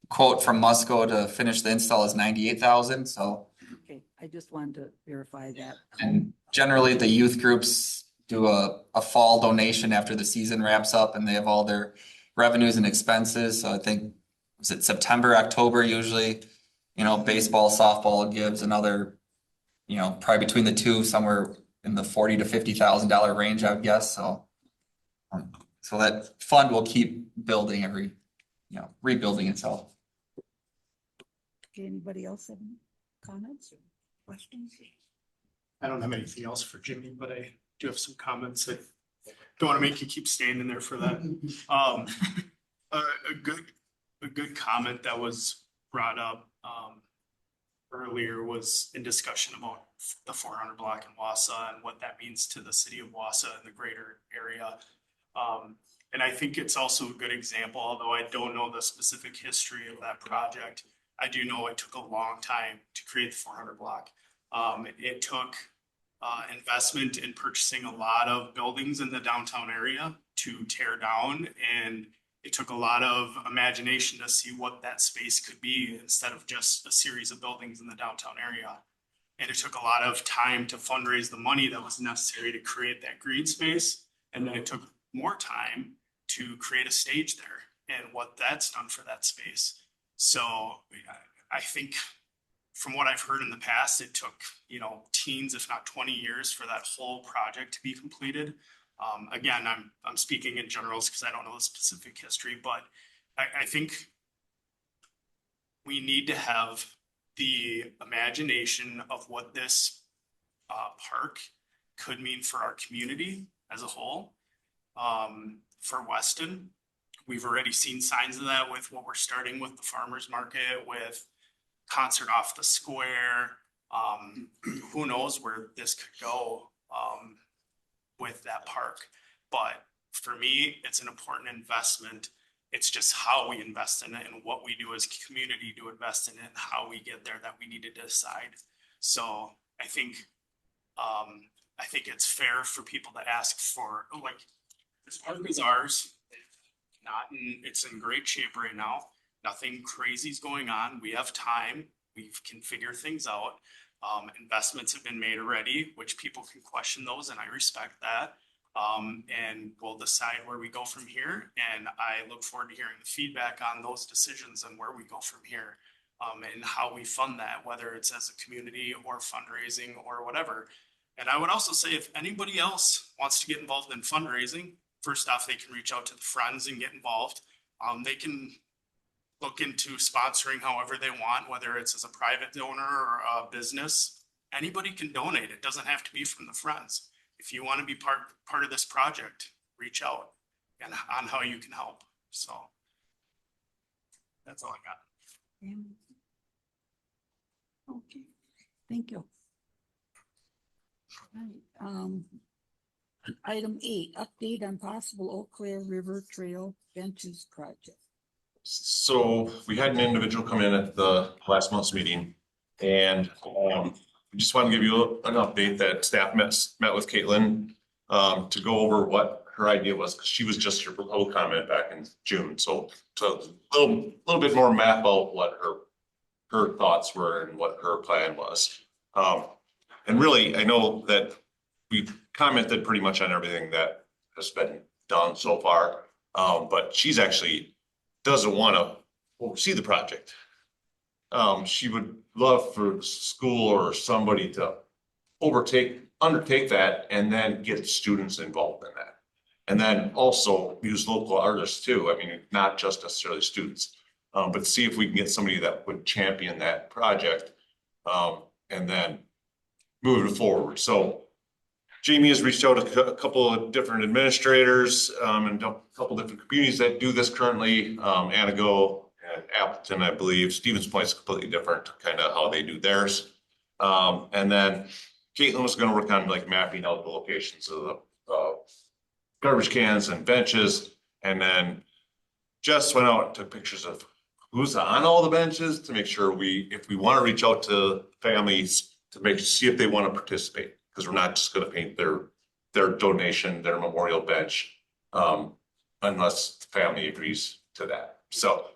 Speaker 12: quote from Musco to finish the install is 98,000. So.
Speaker 1: Okay, I just wanted to verify that.
Speaker 12: And generally the youth groups do a fall donation after the season wraps up and they have all their revenues and expenses. So I think, was it September, October, usually, baseball, softball gives another, probably between the two, somewhere in the $40,000 to $50,000 range, I would guess. So that fund will keep building rebuilding itself.
Speaker 1: Okay, anybody else have any comments or questions?
Speaker 7: I don't have anything else for Jimmy, but I do have some comments. I don't want to make you keep standing there for that. A good comment that was brought up earlier was in discussion about the 400 block in Wausau and what that means to the city of Wausau and the greater area. And I think it's also a good example, although I don't know the specific history of that project. I do know it took a long time to create the 400 block. It took investment in purchasing a lot of buildings in the downtown area to tear down, and it took a lot of imagination to see what that space could be instead of just a series of buildings in the downtown area. And it took a lot of time to fundraise the money that was necessary to create that green space. And then it took more time to create a stage there and what that's done for that space. So I think from what I've heard in the past, it took, teens, if not 20 years for that whole project to be completed. Again, I'm speaking in generals because I don't know the specific history, but I think we need to have the imagination of what this park could mean for our community as a whole. For Weston, we've already seen signs of that with what we're starting with the farmers market, with concert off the square. Who knows where this could go with that park. But for me, it's an important investment. It's just how we invest in it and what we do as a community to invest in it and how we get there that we need to decide. So I think it's fair for people to ask for, like, this park is ours. It's in great shape right now. Nothing crazy is going on. We have time. We can figure things out. Investments have been made already, which people can question those, and I respect that. And we'll decide where we go from here. And I look forward to hearing the feedback on those decisions and where we go from here, and how we fund that, whether it's as a community or fundraising or whatever. And I would also say if anybody else wants to get involved in fundraising, first off, they can reach out to the friends and get involved. They can look into sponsoring however they want, whether it's as a private donor or a business. Anybody can donate. It doesn't have to be from the friends. If you want to be part of this project, reach out and on how you can help. So that's all I got.
Speaker 1: Okay, thank you. Right, item 8, update on possible Eau Claire River Trail benches project.
Speaker 10: So we had an individual come in at the last month's meeting, and we just want to give you an update that staff met with Caitlin to go over what her idea was, because she was just here for public comment back in June. So to a little bit more map out what her thoughts were and what her plan was. And really, I know that we commented pretty much on everything that has been done so far, but she's actually doesn't want to oversee the project. She would love for school or somebody to undertake that and then get students involved in that. And then also use local artists too. I mean, not just necessarily students, but see if we can get somebody that would champion that project, and then move it forward. So Jamie has reached out to a couple of different administrators and a couple different communities that do this currently. Anago and Appleton, I believe. Stevens Point is completely different, kind of how they do theirs. And then Caitlin was going to work on like mapping out the locations of the garbage cans and benches. And then Jess went out and took pictures of who's on all the benches to make sure if we want to reach out to families to see if they want to participate. Because we're not just going to paint their donation, their memorial bench, unless the family agrees to that. So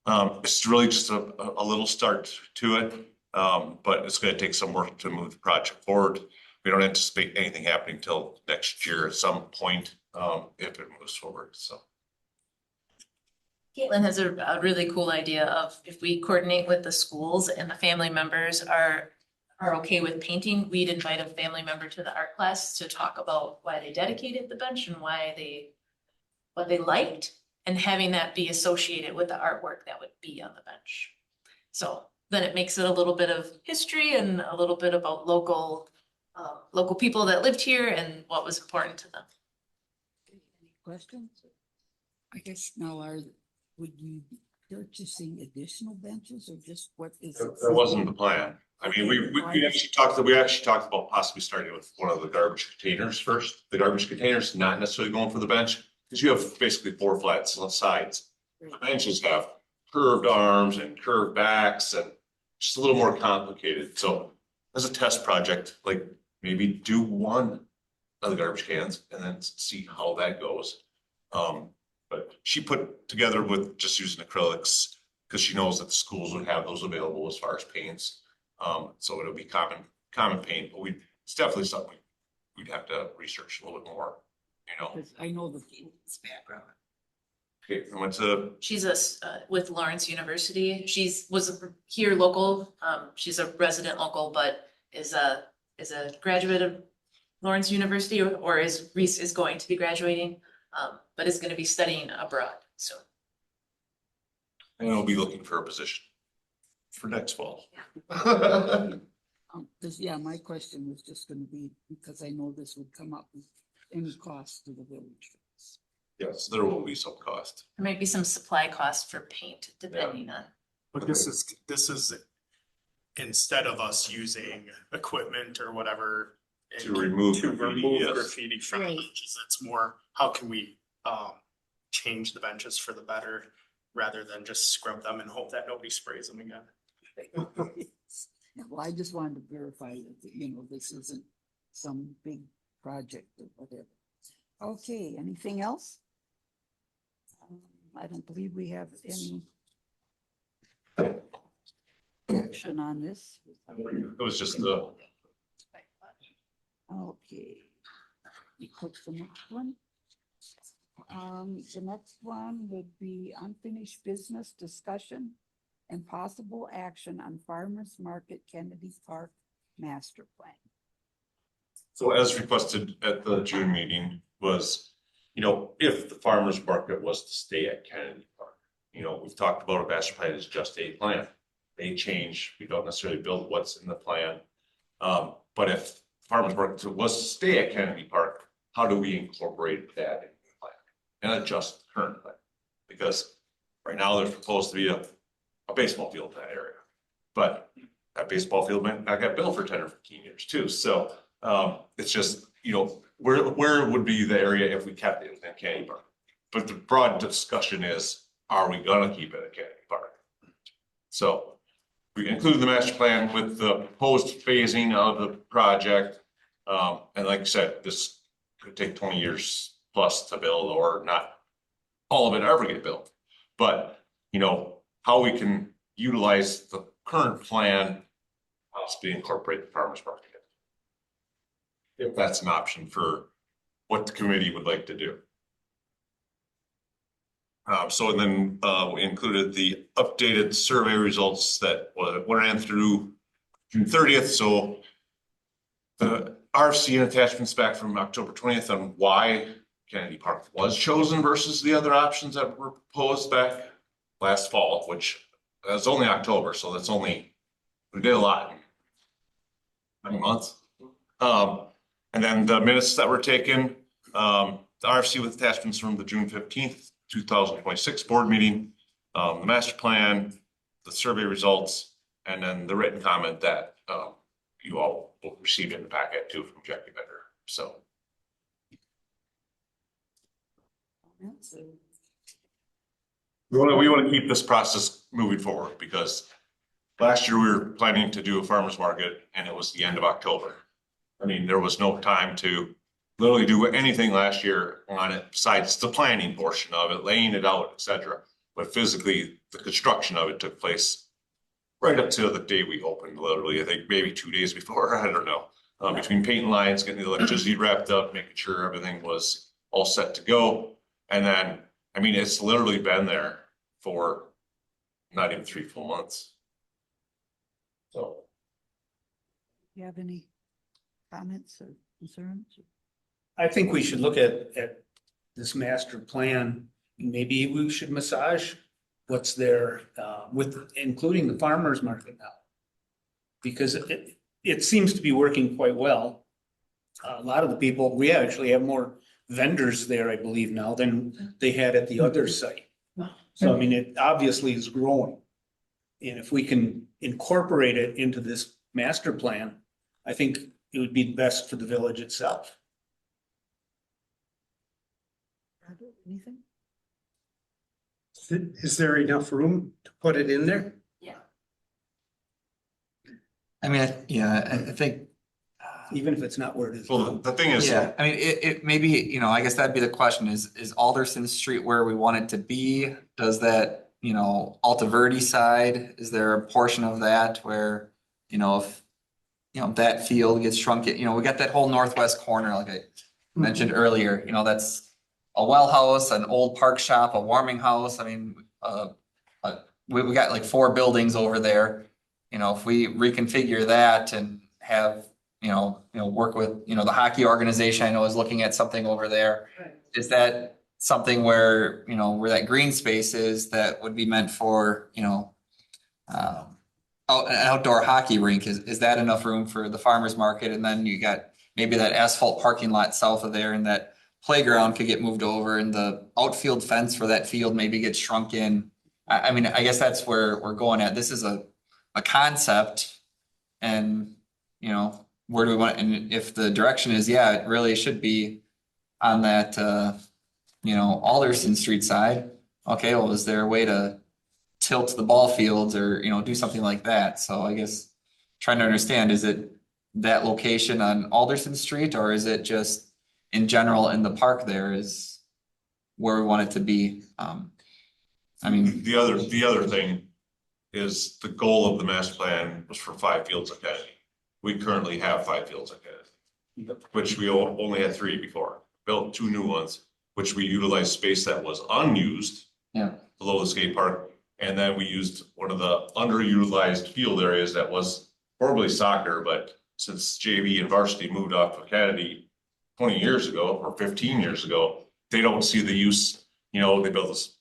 Speaker 10: it's really just a little start to it, but it's going to take some work to move the project forward. We don't anticipate anything happening till next year at some point, if it moves forward. So
Speaker 2: Caitlin has a really cool idea of if we coordinate with the schools and the family members are okay with painting, we'd invite a family member to the art class to talk about why they dedicated the bench and what they liked, and having that be associated with the artwork that would be on the bench. So then it makes it a little bit of history and a little bit about local people that lived here and what was important to them.
Speaker 1: Any questions? I guess now would you be purchasing additional benches or just what is?
Speaker 10: that wasn't the plan. I mean, we actually talked about possibly starting with one of the garbage containers first. The garbage containers, not necessarily going for the bench, Cause you have basically 4 flat sides. The benches have curved arms and curved backs and just a little more complicated. So as a test project, like maybe do one of the garbage cans and then see how that goes. But she put together with just using acrylics because she knows that the schools would have those available as far as paints. So it'll be common paint, but it's definitely something we'd have to research a little bit more, you know.
Speaker 1: Because I know the paint's background.
Speaker 10: Okay, I went to,
Speaker 2: She's with Lawrence University. Was here local. She's a resident local, but is a graduate of Lawrence University or is going to be graduating, but is going to be studying abroad. So.
Speaker 10: and I'll be looking for a position for next fall.
Speaker 1: Yeah, my question was just gonna be, because I know this would come up with any cost to the village.
Speaker 10: Yes, there will be some cost.
Speaker 2: There might be some supply cost for paint depending on.
Speaker 7: But this is instead of us using equipment or whatever.
Speaker 10: To remove
Speaker 7: To
Speaker 10: graffiti,
Speaker 7: remove
Speaker 10: yes.
Speaker 7: graffiti from the
Speaker 1: Right.
Speaker 7: benches, it's more, how can we change the benches for the better? Rather than just scrub them and hope that nobody sprays them again.
Speaker 1: Well, I just wanted to verify that, you know, this isn't some big project or whatever. Okay, anything else? I don't believe we have any action on this.
Speaker 10: It was just the,
Speaker 1: Okay. You click the next one. The next one would be unfinished business discussion and possible action on Farmers Market Kennedy Park Master Plan.
Speaker 10: so as requested at the June meeting was, you know, if the farmer's market was to stay at Kennedy Park. You know, we've talked about a master plan is just a plan. They change, we don't necessarily build what's in the plan. But if farmer's market was to stay at Kennedy Park, how do we incorporate that in the plan? And adjust the current plan? Because right now there's proposed to be a baseball field in that area. But that baseball field might not get built for 10 or 15 years too. So it's just, you know, where would be the area if we kept it in Kennedy Park? But the broad discussion is, are we gonna keep it at Kennedy Park? So we include the master plan with the proposed phasing of the project. And like I said, this could take 20 years plus to build or not all of it ever get built. But, you know, how we can utilize the current plan, possibly incorporate the farmer's market. If that's an option for what the committee would like to do. So then we included the updated survey results that ran through June 30th. So the RFC and attachments back from October 20th on why Kennedy Park was chosen versus the other options that were proposed back last fall, which was only October. So that's only, we did a lot in a month. And then the minutes that were taken, the RFC with attachments from the June 15th, 2026 board meeting, the master plan, the survey results, and then the written comment that you all will receive in the packet too from Jackie Becker. So. We want to keep this process moving forward because last year we were planning to do a farmer's market and it was the end of October. I mean, there was no time to literally do anything last year on it besides the planning portion of it, laying it out, etc. But physically, the construction of it took place right up to the day we opened, literally, I think maybe 2 days before, I don't know. Between painting lines, getting the electricity wrapped up, making sure everything was all set to go. And then, I mean, it's literally been there for not even 3 full months. So.
Speaker 1: You have any comments or concerns?
Speaker 11: I think we should look at this master plan. Maybe we should massage what's there with including the farmer's market now. Because it seems to be working quite well. A lot of the people, we actually have more vendors there, I believe now, than they had at the other site. So I mean, it obviously is growing. And if we can incorporate it into this master plan, I think it would be best for the village itself.
Speaker 1: Anything?
Speaker 11: Is there enough room to put it in there?
Speaker 12: I mean, I think.
Speaker 11: Even if it's not where it is.
Speaker 10: Well, the thing is,
Speaker 12: Yeah, I mean, it maybe, you know, I guess that'd be the question is Alderson Street where we want it to be? Does that, you know, Alta Verde side, is there a portion of that where, you know, if, you know, that field gets shrunk, you know, we got that whole northwest corner, like I mentioned earlier, you know, that's a well house, an old park shop, a warming house, I mean, we got like 4 buildings over there. You know, if we reconfigure that and have, you know, work with, you know, the hockey organization I know is looking at something over there.
Speaker 1: Right.
Speaker 12: Is that something where, you know, where that green space is that would be meant for, you know, an outdoor hockey rink, is that enough room for the farmer's market? And then you got maybe that asphalt parking lot south of there and that playground could get moved over and the outfield fence for that field maybe gets shrunk in. I mean, I guess that's where we're going at. This is a concept and, you know, where do we want, and if the direction is, yeah, it really should be on that, you know, Alderson Street side. Okay, well, is there a way to tilt the ball fields or, you know, do something like that? So I guess trying to understand, is it that location on Alderson Street or is it just in general in the park there is where we want it to be? I mean,
Speaker 10: the other thing is the goal of the master plan was for 5 fields at Kennedy. We currently have 5 fields at Kennedy, which we only had 3 before. Built 2 new ones, which we utilized space that was unused.
Speaker 12: Yeah.
Speaker 10: Below the skate park. And then we used one of the underutilized field areas that was formerly soccer, but since JV and varsity moved off of Kennedy 20 years ago or 15 years ago, they don't see the use. You know, they built this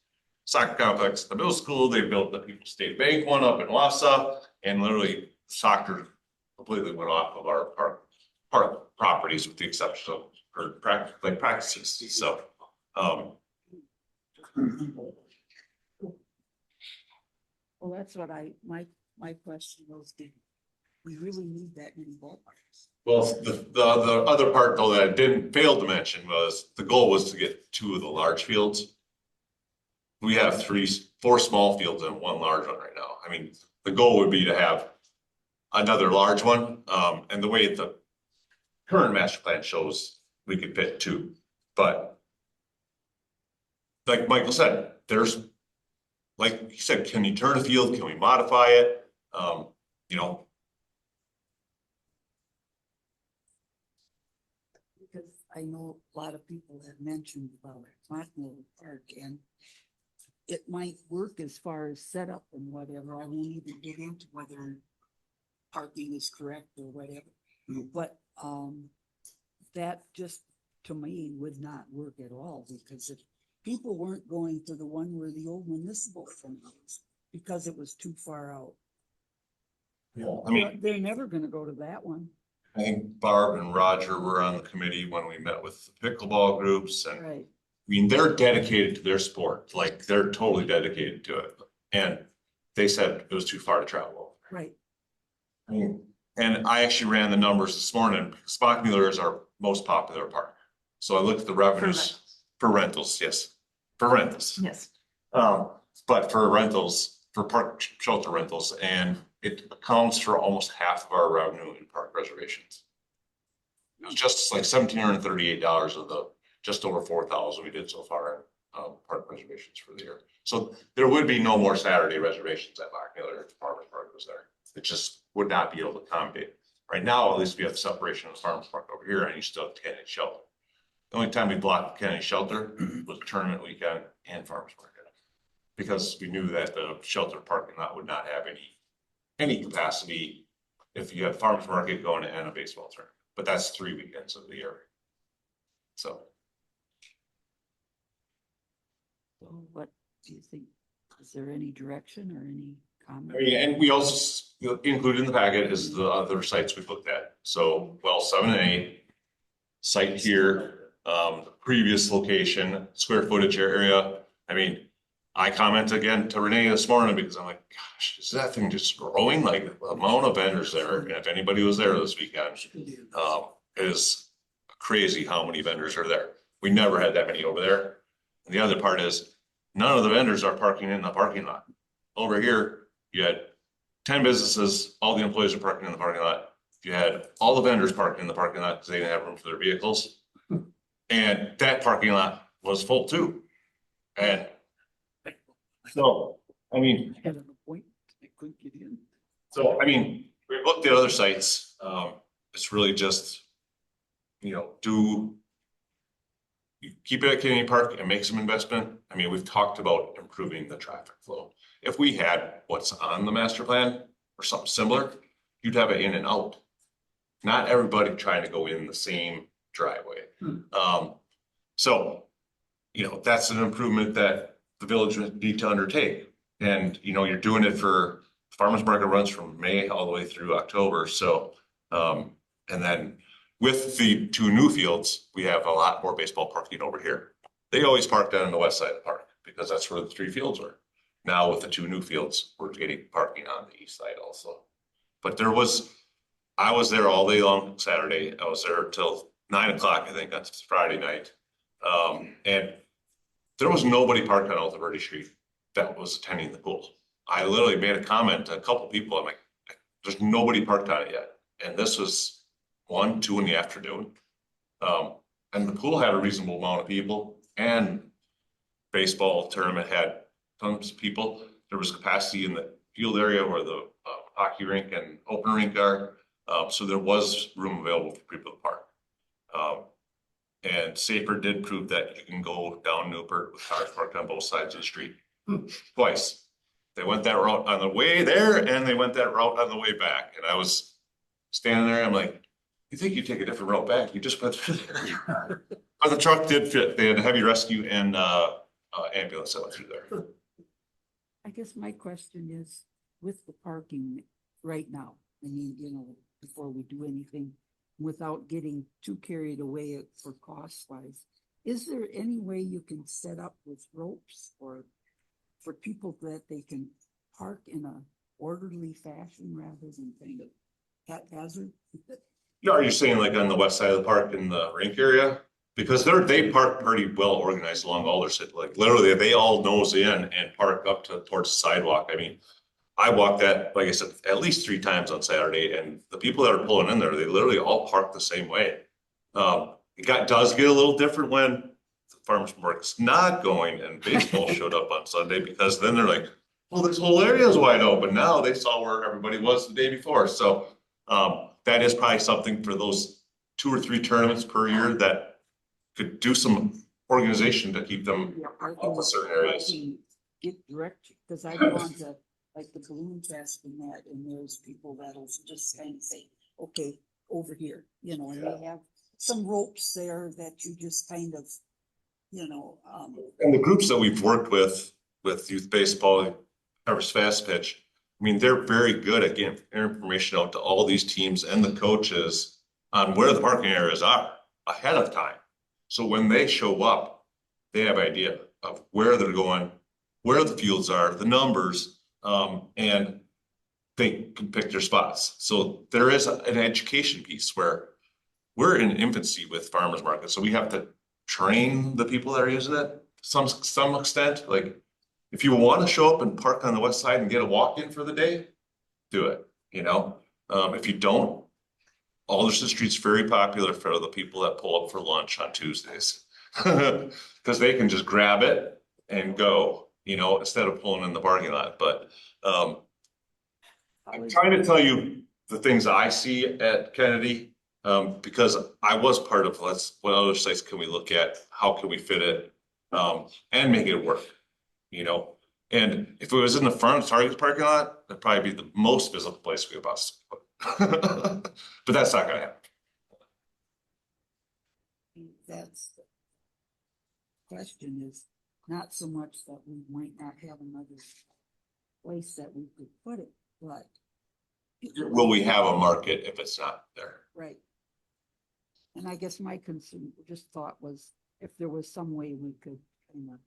Speaker 10: soccer complex at the middle school, they built the People's State Bank one up in Wausau, and literally soccer completely went off of our park properties with the exception of practices. So,
Speaker 1: Well, that's what my question was, did we really need that many ballparks?
Speaker 10: well, the other part though that I didn't fail to mention was the goal was to get 2 of the large fields. We have 4 small fields and 1 large one right now. I mean, the goal would be to have another large one. And the way the current master plan shows, we could fit 2, but like Michael said, there's, like he said, can you turn a field? Can we modify it? You know.
Speaker 1: Because I know a lot of people have mentioned about Continental Park and it might work as far as setup and whatever. I won't even get into whether parking is correct or whatever. But that just to me would not work at all because if people weren't going to the one where the old municipal center is because it was too far out.
Speaker 10: Yeah, I mean,
Speaker 1: They're never gonna go to that one.
Speaker 10: I think Barb and Roger were on the committee when we met with the pickleball groups and
Speaker 1: Right.
Speaker 10: I mean, they're dedicated to their sport, like they're totally dedicated to it. And they said it was too far to travel.
Speaker 1: Right.
Speaker 10: I mean, and I actually ran the numbers this morning. Spockmuller is our most popular park. So I looked at the revenues for rentals, yes, for rentals.
Speaker 1: Yes.
Speaker 10: But for rentals, for park shelter rentals, and it accounts for almost half of our revenue in park reservations. It was just like $1,738 of the just over 4,000 we did so far in park reservations for the year. So there would be no more Saturday reservations at Lockmiller if the Farmers Park was there. It just would not be able to accommodate. Right now, at least we have the separation of the Farmers Park over here and you still have Kennedy Shelter. The only time we blocked Kennedy Shelter was tournament weekend and Farmers Market. Because we knew that the shelter parking lot would not have any capacity if you had Farmers Market going and a baseball tournament. But that's 3 weekends of the year. So.
Speaker 1: So what do you think? Is there any direction or any comment?
Speaker 10: I mean, and we also included in the packet is the other sites we've looked at. So well, 7 and 8, site here, the previous location, square footage area. I mean, I commented again to Renee this morning because I'm like, gosh, is that thing just growing? Like the amount of vendors there. And if anybody was there this weekend, it is crazy how many vendors are there. We never had that many over there. And the other part is, none of the vendors are parking in the parking lot. Over here, you had 10 businesses, all the employees are parking in the parking lot. You had all the vendors parking in the parking lot because they didn't have room for their vehicles. And that parking lot was full too. And so, I mean,
Speaker 1: Had an appointment, I couldn't get in.
Speaker 10: so, I mean, we looked at other sites, it's really just, you know, you keep it at Kennedy Park and make some investment. I mean, we've talked about improving the traffic flow. If we had what's on the master plan or something similar, you'd have it in and out. Not everybody trying to go in the same driveway. So, you know, that's an improvement that the village would need to undertake. And, you know, you're doing it for farmers market runs from May all the way through October. So, and then with the 2 new fields, we have a lot more baseball parking over here. They always park down on the west side of the park because that's where the 3 fields were. Now with the 2 new fields, we're getting parking on the east side also. But I was there all day long Saturday. I was there till 9 o'clock, I think, that's Friday night. And there was nobody parked on Alta Verde Street that was attending the pool. I literally made a comment to a couple people. I'm like, there's nobody parked on it yet. And this was 1, 2 in the afternoon. And the pool had a reasonable amount of people, and baseball tournament had tons of people. There was capacity in the field area where the hockey rink and open rink are. So there was room available for people to park. And Safer did prove that you can go down Newport with cars parked on both sides of the street twice. They went that route on the way there and they went that route on the way back. And I was standing there, I'm like, you think you take a different route back? You just went through there. But the truck did fit. They had heavy rescue and ambulance that went through there.
Speaker 1: I guess my question is, with the parking right now, I mean, you know, before we do anything, without getting too carried away for cost wise, is there any way you can set up with ropes or for people that they can park in a orderly fashion rather than kind of haphazard?
Speaker 10: Yeah, are you saying like on the west side of the park in the rink area? Because they park pretty well organized along all their sit, like literally they all nose in and park up towards the sidewalk. I mean, I walked that, like I said, at least 3 times on Saturday, and the people that are pulling in there, they literally all park the same way. It does get a little different when the farmers market's not going and baseball showed up on Sunday, because then they're like, well, this whole area is wide open. Now they saw where everybody was the day before. So that is probably something for those 2 or 3 tournaments per year that could do some organization to keep them up with certain areas.
Speaker 1: Get direct, because I've gone to like the balloon fest and that, and there's people that'll just kind of say, okay, over here, you know, and they have some ropes there that you just kind of, you know.
Speaker 10: And the groups that we've worked with youth baseball, Harvest Fast Pitch, I mean, they're very good at getting information out to all these teams and the coaches on where the parking areas are ahead of time. So when they show up, they have an idea of where they're going, where the fields are, the numbers, and they can pick their spots. So there is an education piece where we're in infancy with farmers market. So we have to train the people that are using it to some extent. Like if you want to show up and park on the west side and get a walk in for the day, do it, you know? If you don't, Alderson Street's very popular for the people that pull up for lunch on Tuesdays. Because they can just grab it and go, you know, instead of pulling in the parking lot. But I'm trying to tell you the things I see at Kennedy, because I was part of what other sites can we look at? How can we fit it and make it work, you know? And if it was in the front of Target's parking lot, that'd probably be the most visible place we could possibly put. But that's not gonna happen.
Speaker 1: That's the question, is not so much that we might not have another place that we could put it, but.
Speaker 10: Will we have a market if it's not there?
Speaker 1: Right. And I guess my concern, just thought was if there was some way we could kind of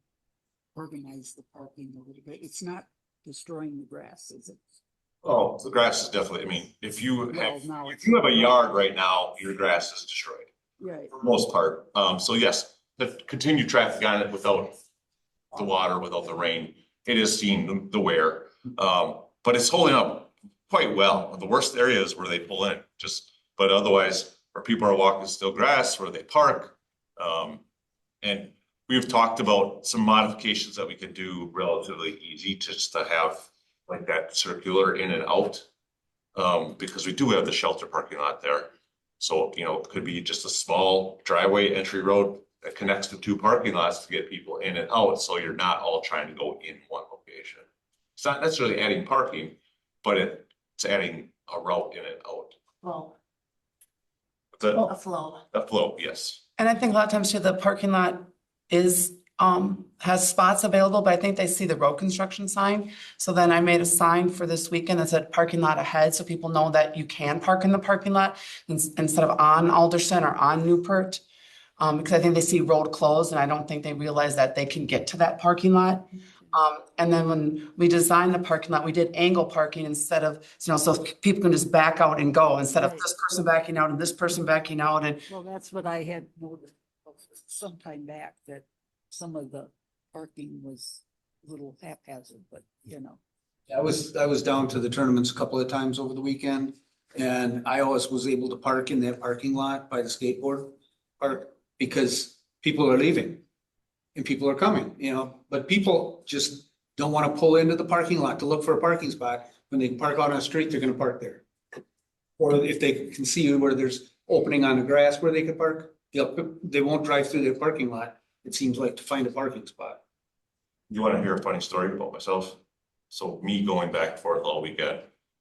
Speaker 1: organize the parking a little bit. It's not destroying the grass, is it?
Speaker 10: Oh, the grass is definitely, I mean, if you have a yard right now, your grass is destroyed
Speaker 1: Right.
Speaker 10: for the most part. So yes, continue traffic on it without the water, without the rain. It is seeing the wear, but it's holding up quite well. The worst area is where they pull in, but otherwise, where people are walking still grass, where they park. And we've talked about some modifications that we could do relatively easy just to have like that circular in and out. Because we do have the shelter parking lot there. So, it could be just a small driveway entry road that connects the two parking lots to get people in and out. So you're not all trying to go in one location. It's not necessarily adding parking, but it's adding a route in and out.
Speaker 2: Well,
Speaker 10: The
Speaker 2: a flow.
Speaker 10: flow, yes.
Speaker 13: And I think a lot of times too, the parking lot is, has spots available, but I think they see the road construction sign. So then I made a sign for this weekend that said parking lot ahead, so people know that you can park in the parking lot instead of on Alderson or on Newport. Because I think they see road closed and I don't think they realize that they can get to that parking lot. And then when we designed the parking lot, we did angle parking instead of, so people can just back out and go instead of
Speaker 1: Right.
Speaker 13: this person backing out and this person backing out. And
Speaker 1: Well, that's what I had noticed some time back, that some of the parking was a little haphazard, but
Speaker 11: I was down to the tournaments a couple of times over the weekend, and I always was able to park in that parking lot by the skateboard park because people are leaving and people are coming, but people just don't want to pull into the parking lot to look for a parking spot. When they can park out on the street, they're gonna park there. Or if they can see where there's opening on the grass where they could park, they won't drive through their parking lot, it seems like, to find a parking spot.
Speaker 10: You want to hear a funny story about myself? So me going back and forth all weekend,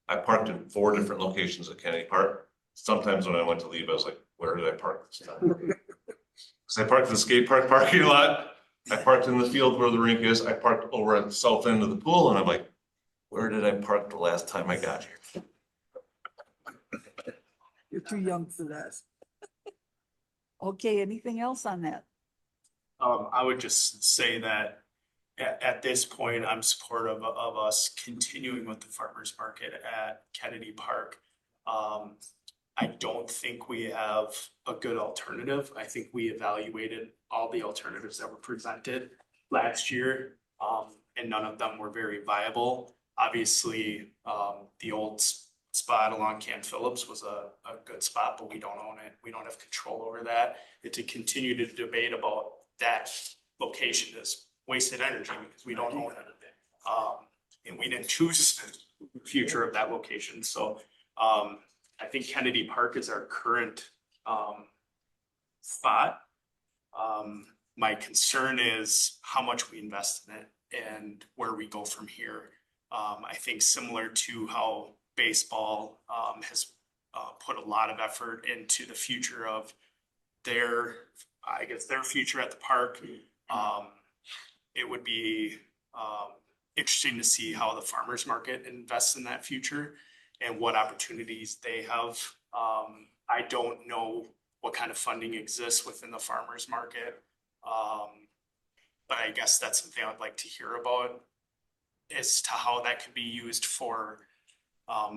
Speaker 10: I parked in 4 different locations at Kennedy Park. Sometimes when I went to leave, I was like, where did I park this time? Because I parked in the skate park parking lot. I parked in the field where the rink is. I parked over at the south end of the pool, and I'm like, where did I park the last time I got here?
Speaker 1: you're too young for that. Okay, anything else on that?
Speaker 7: I would just say that at this point, I'm supportive of us continuing with the farmer's market at Kennedy Park. I don't think we have a good alternative. I think we evaluated all the alternatives that were presented last year, and none of them were very viable. Obviously, the old spot along Camp Phillips was a good spot, but we don't own it. We don't have control over that. And to continue to debate about that location is wasted energy because we don't own it. And we didn't choose the future of that location. So I think Kennedy Park is our current spot. My concern is how much we invest in it and where we go from here. I think similar to how baseball has put a lot of effort into the future of their future at the park. It would be interesting to see how the farmers market invests in that future and what opportunities they have. I don't know what kind of funding exists within the farmers market. But I guess that's something I would like to hear about as to how that could be used for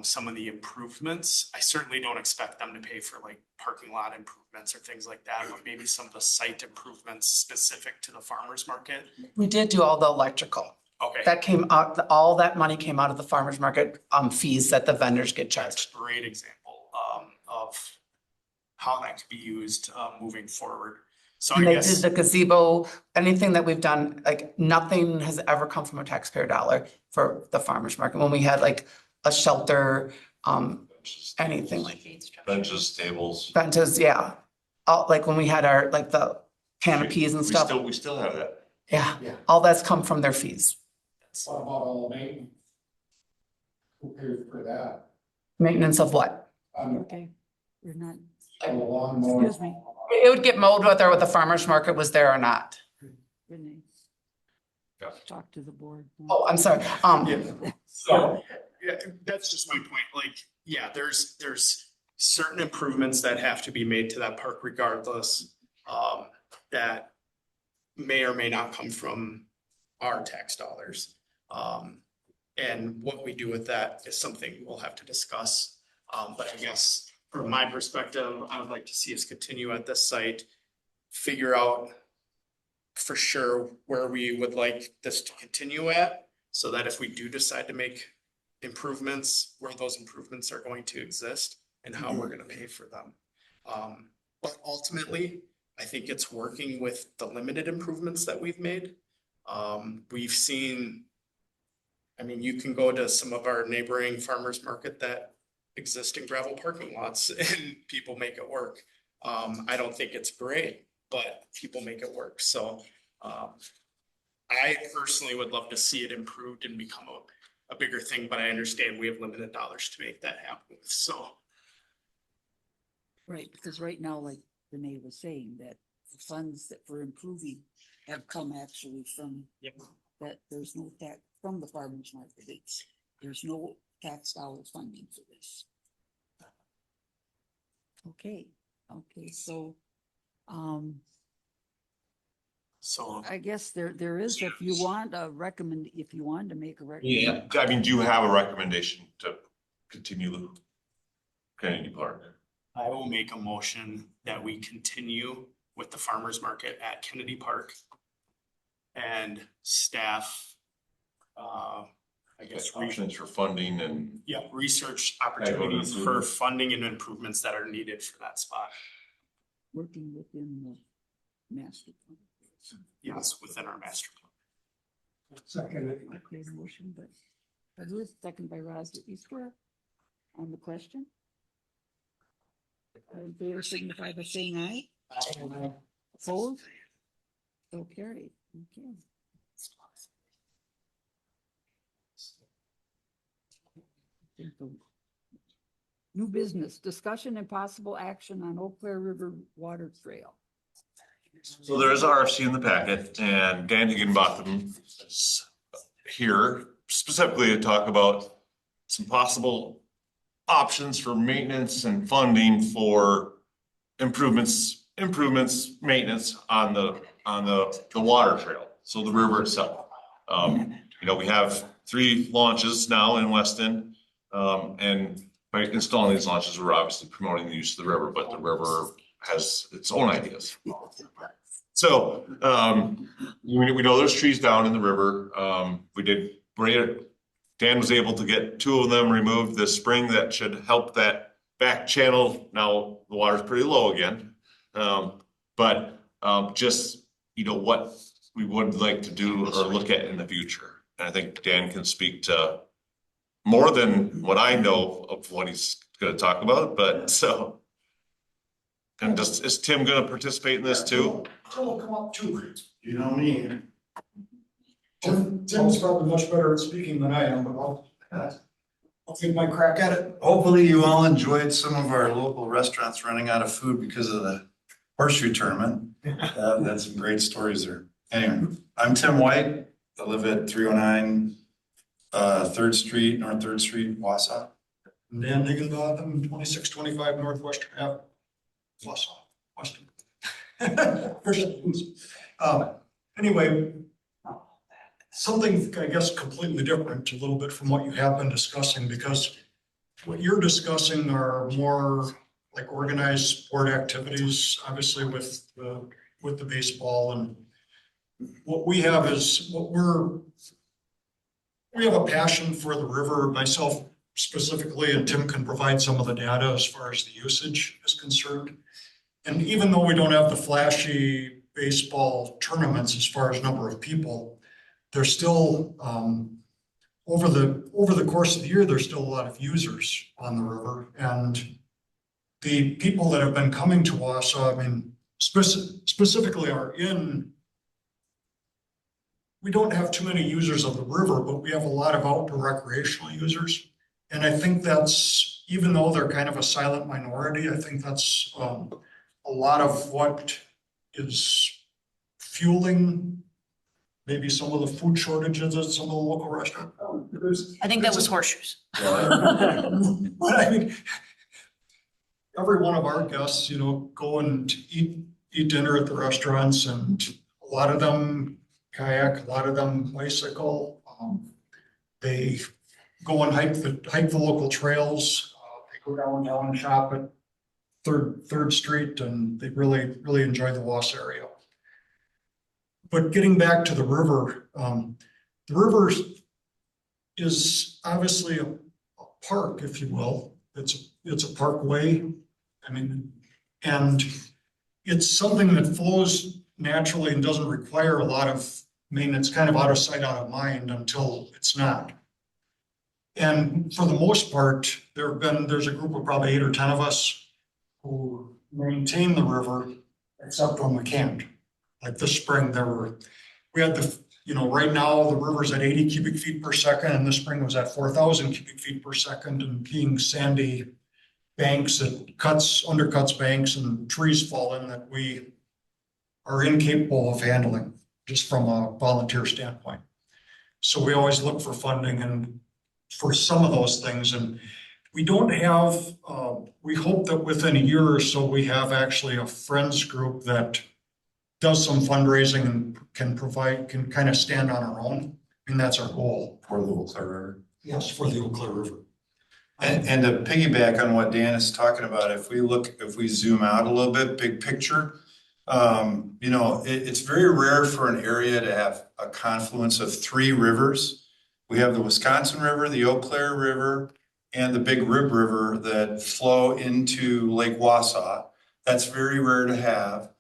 Speaker 7: some of the improvements. I certainly don't expect them to pay for like parking lot improvements or things like that, but maybe some of the site improvements specific to the farmers market.
Speaker 13: we did do all the electrical.
Speaker 7: Okay,
Speaker 13: That came out, all that money came out of the farmer's market fees that the vendors get
Speaker 7: that's
Speaker 13: charged.
Speaker 7: a great example of how that could be used moving forward. So I
Speaker 13: And they
Speaker 7: guess.
Speaker 13: did the gazebo, anything that we've done, like nothing has ever come from a taxpayer dollar for the farmer's market. When we had like a shelter, anything like
Speaker 10: Benches, tables.
Speaker 13: benches, yeah. Like when we had our, like the canopies and stuff,
Speaker 10: We still have that.
Speaker 13: yeah, all that's come from their fees.
Speaker 5: What about all the maintenance? Who pays for that?
Speaker 13: Maintenance of what?
Speaker 1: Okay, we're not,
Speaker 5: On the lawnmower?
Speaker 1: excuse me,
Speaker 13: It would get mowed whether the farmer's market was there or not.
Speaker 1: Renee.
Speaker 10: Yeah.
Speaker 1: Talk to the board.
Speaker 13: Oh, I'm sorry.
Speaker 7: So, yeah, that's just my point. Like, yeah, there's certain improvements that have to be made to that park regardless, that may or may not come from our tax dollars. And what we do with that is something we'll have to discuss. But I guess from my perspective, I would like to see us continue at this site, figure out for sure where we would like this to continue at, so that if we do decide to make improvements, where those improvements are going to exist and how we're gonna pay for them. But ultimately, I think it's working with the limited improvements that we've made. We've seen, I mean, you can go to some of our neighboring farmers market that exist in gravel parking lots and people make it work. I don't think it's great, but people make it work. So I personally would love to see it improved and become a bigger thing, but I understand we have limited dollars to make that happen. So
Speaker 1: Right, because right now, like Renee was saying, that the funds that we're improving have come actually from.
Speaker 7: Yep.
Speaker 1: That there's no tax from the farmers market. There's no tax dollar funding for this. Okay, so,
Speaker 7: so
Speaker 1: I guess there is, if you want to make a
Speaker 10: Yeah,
Speaker 1: recommendation.
Speaker 10: I mean, do you have a recommendation to continue the Kennedy Park?
Speaker 7: I will make a motion that we continue with the farmers market at Kennedy Park. And staff, I guess,
Speaker 10: Options for funding and
Speaker 7: research opportunities for funding and improvements that are needed for that spot.
Speaker 1: Working within the master plan.
Speaker 7: Yes, within our master plan.
Speaker 11: Second.
Speaker 1: Okay, motion, but Ruth, second by Roz, you swear on the question? All in favor signify by saying aye. Opposed? So carried, okay. New business, discussion and possible action on Eau Claire River Water Trail.
Speaker 10: So there is a RFC in the packet, and Dan Higginbotham is here specifically to talk about some possible options for maintenance and funding for improvements, maintenance on the water trail, so the river itself. We have 3 launches now in Weston, and by installing these launches, we're obviously promoting the use of the river, but the river has its own ideas. So, we know there's trees down in the river. Dan was able to get 2 of them removed this spring. That should help that back channel. Now the water's pretty low again. But just, what we would like to do or look at in the future. And I think Dan can speak to more than what I know of what he's gonna talk about, but so. And is Tim gonna participate in this too?
Speaker 14: Tim will come up too, you know me. Tim's probably much better at speaking than I am, but I'll take my crack at it.
Speaker 15: Hopefully you all enjoyed some of our local restaurants running out of food because of the horseshoe tournament. That's some great stories there. Anyway, I'm Tim White. I live at 309 3rd Street, North 3rd Street, Wausau.
Speaker 14: And Dan Higginbotham, 2625 Northwestern Ave. Wausau, Weston. Anyway, something, I guess, completely different, a little bit from what you have been discussing, because what you're discussing are more like organized sport activities, obviously with the baseball, and what we have is we have a passion for the river, myself specifically, and Tim can provide some of the data as far as the usage is concerned. And even though we don't have the flashy baseball tournaments as far as number of people, there's still, over the course of the year, there's still a lot of users on the river. And the people that have been coming to Wausau, I mean, specifically we don't have too many users of the river, but we have a lot of outdoor recreational users. And I think that's, even though they're kind of a silent minority, I think that's a lot of what is fueling maybe some of the food shortages at some of the local restaurants.
Speaker 2: I think that was horseshoes.
Speaker 14: But I mean, every one of our guests, go and eat dinner at the restaurants, and a lot of them kayak, a lot of them bicycle. They go and hike the local trails. They go down and shop at Third Street, and they really enjoy the Wausau area. but getting back to the river, the river is obviously a park, if you will. It's a parkway. I mean, and it's something that flows naturally and doesn't require a lot of maintenance, kind of out of sight, out of mind until it's not. And for the most part, there's a group of probably 8 or 10 of us who maintain the river, except when we can't. Like this spring, we had right now the river's at 80 cubic feet per second, and this spring was at 4,000 cubic feet per second, and being sandy banks, it undercuts banks, and trees fall in that we are incapable of handling, just from a volunteer standpoint. So we always look for funding and for some of those things, and we don't have, we hope that within a year or so, we have actually a friends group that does some fundraising and can kind of stand on our own. And that's our goal.
Speaker 15: For the Eau Claire River.
Speaker 14: Yes, for the Eau Claire River.
Speaker 15: And to piggyback on what Dan is talking about, if we zoom out a little bit, big picture, it's very rare for an area to have a confluence of 3 rivers. We have the Wisconsin River, the Eau Claire River, and the Big Rib River that flow into Lake Wausau. That's very rare to have.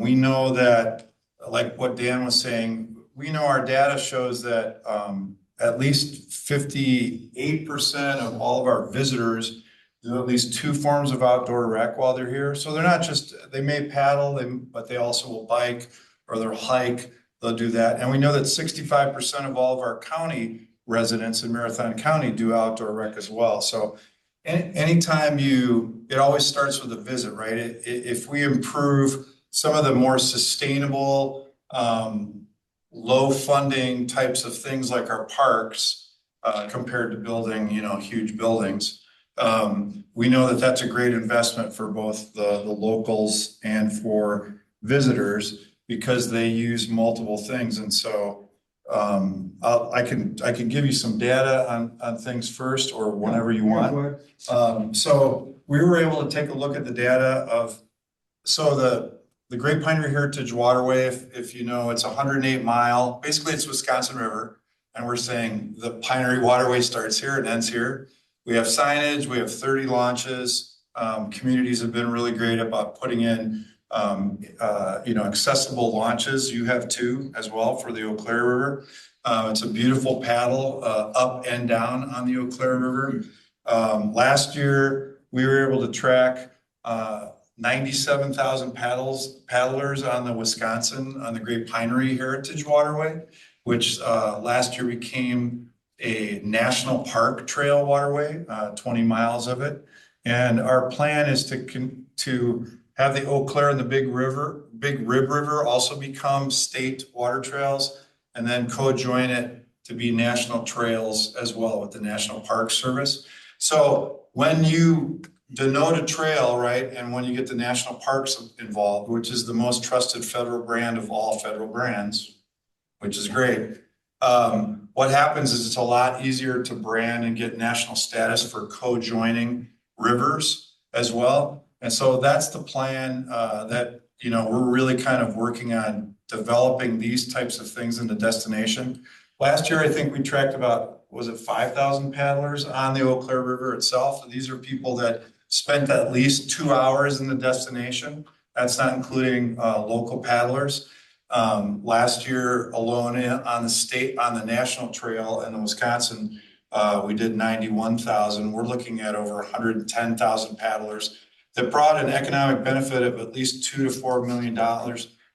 Speaker 15: We know that, like what Dan was saying, we know our data shows that at least 58% of all of our visitors do at least 2 forms of outdoor rec while they're here. So they're not just, they may paddle, but they also will bike or they'll hike, they'll do that. And we know that 65% of all of our county residents in Marathon County do outdoor rec as well. So anytime it always starts with a visit, right? If we improve some of the more sustainable, low funding types of things like our parks, compared to building, huge buildings, we know that that's a great investment for both the locals and for visitors because they use multiple things. And so I can give you some data on things first or whenever you want. So we were able to take a look at the data of, the Great Pinery Heritage Waterway, if you know, it's 108 mile, basically it's Wisconsin River. And we're saying the Pinery Waterway starts here and ends here. We have signage, we have 30 launches. Communities have been really great about putting in, accessible launches. You have 2 as well for the Eau Claire River. It's a beautiful paddle up and down on the Eau Claire River. Last year, we were able to track 97,000 paddlers on the Great Pinery Heritage Waterway, which last year became a national park trail waterway, 20 miles of it. And our plan is to have the Eau Claire and the Big Rib River also become state water trails, and then co-join it to be national trails as well with the National Park Service. So when you denote a trail, right, and when you get the national parks involved, which is the most trusted federal brand of all federal brands, which is great, what happens is it's a lot easier to brand and get national status for co-joining rivers as well. And so that's the plan that, we're really kind of working on developing these types of things in the destination. Last year, I think we tracked about, 5,000 paddlers on the Eau Claire River itself. And these are people that spent at least 2 hours in the destination. That's not including local paddlers. Last year alone on the national trail in Wisconsin, we did 91,000. We're looking at over 110,000 paddlers that brought an economic benefit of at least $2 to $4 million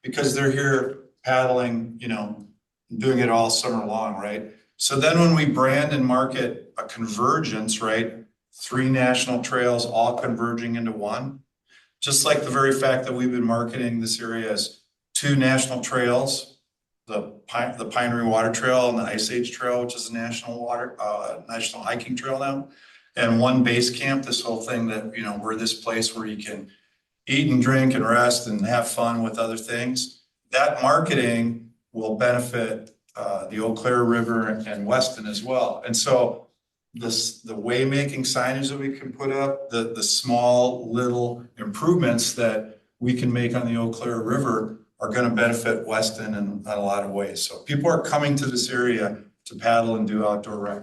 Speaker 15: because they're here paddling, doing it all summer long, right? So then when we brand and market a convergence, right? 3 national trails all converging into one, just like the very fact that we've been marketing this area as 2 national trails, the Pinery Water Trail and the Ice Age Trail, which is a national hiking trail now, and 1 base camp, this whole thing that, we're this place where you can eat and drink and rest and have fun with other things. That marketing will benefit the Eau Claire River and Weston as well. And so the way-making signage that we can put up, the small little improvements that we can make on the Eau Claire River are gonna benefit Weston in a lot of ways. So people are coming to this area to paddle and do outdoor rec.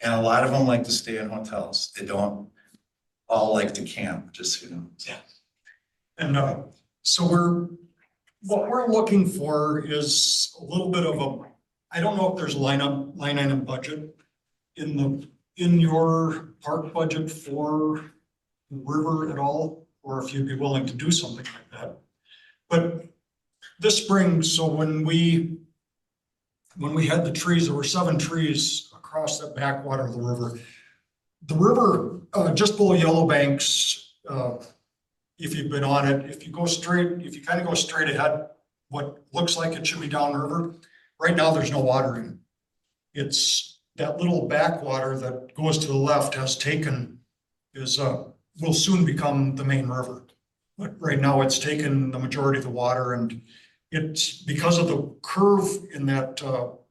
Speaker 15: And a lot of them like to stay in hotels. They don't all like to camp, just, you know.
Speaker 14: Yeah. And so what we're looking for is a little bit of I don't know if there's a line item budget in your park budget for the river at all, or if you'd be willing to do something like that. But this spring, so when we had the trees, there were 7 trees across that backwater of the river. The river, just below Yellow Banks, if you've been on it, if you kind of go straight ahead, what looks like it should be downriver, right now there's no water in it. It's that little backwater that goes to the left will soon become the main river. But right now it's taken the majority of the water, and it's because of the curve in that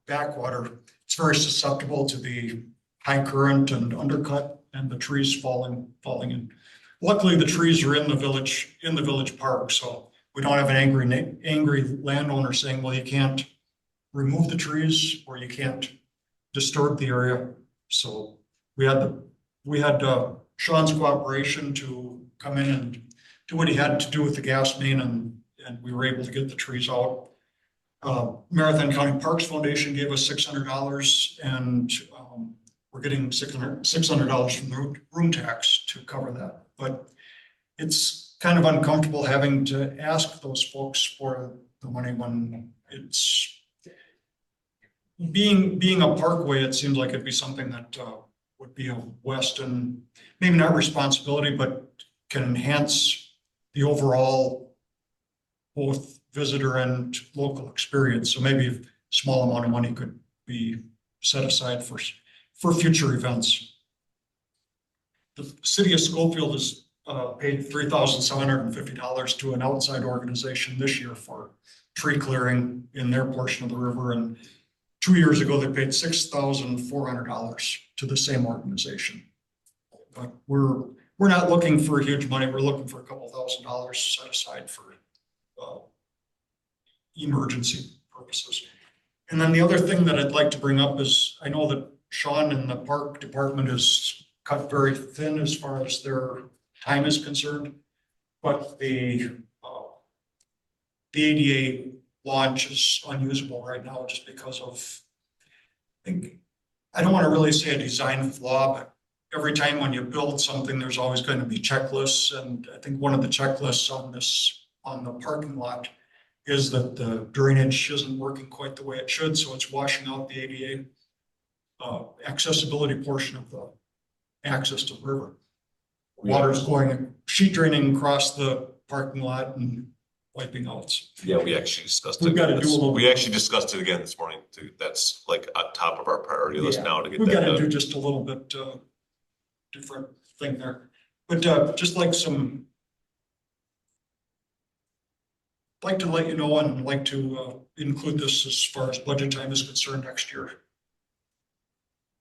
Speaker 14: backwater, it's very susceptible to the high current and undercut and the trees falling in. Luckily, the trees are in the village park, so we don't have an angry landowner saying, well, you can't remove the trees or you can't disturb the area. So we had Sean's cooperation to come in and do what he had to do with the gas main, and we were able to get the trees out. Marathon County Parks Foundation gave us $600, and we're getting $600 from the room tax to cover that. But it's kind of uncomfortable having to ask those folks for the money when it's being a parkway. It seems like it'd be something that would be a Weston, maybe not responsibility, but can enhance the overall both visitor and local experience. So maybe a small amount of money could be set aside for future events. The city of Schofield has paid $3,750 to an outside organization this year for tree clearing in their portion of the river. And 2 years ago, they paid $6,400 to the same organization. But we're not looking for huge money. We're looking for a couple $1,000s set aside for emergency purposes. And then the other thing that I'd like to bring up is, I know that Sean and the park department is cut very thin as far as their time is concerned, but the ADA launch is unusable right now just because of, I don't want to really say a design flaw, but every time when you build something, there's always going to be checklists. And I think one of the checklists on the parking lot is that the drainage isn't working quite the way it should. So it's washing out the ADA accessibility portion of the access to the river. Water's going, sheet draining across the parking lot and wiping out.
Speaker 10: Yeah, we actually discussed it.
Speaker 14: We've got to do a little.
Speaker 10: We actually discussed it again this morning too. That's like on top of our priority list now to get that
Speaker 14: We've got to
Speaker 10: done.
Speaker 14: do just a little bit different thing there, but just like like to let you know and like to include this as far as budget time is concerned next year.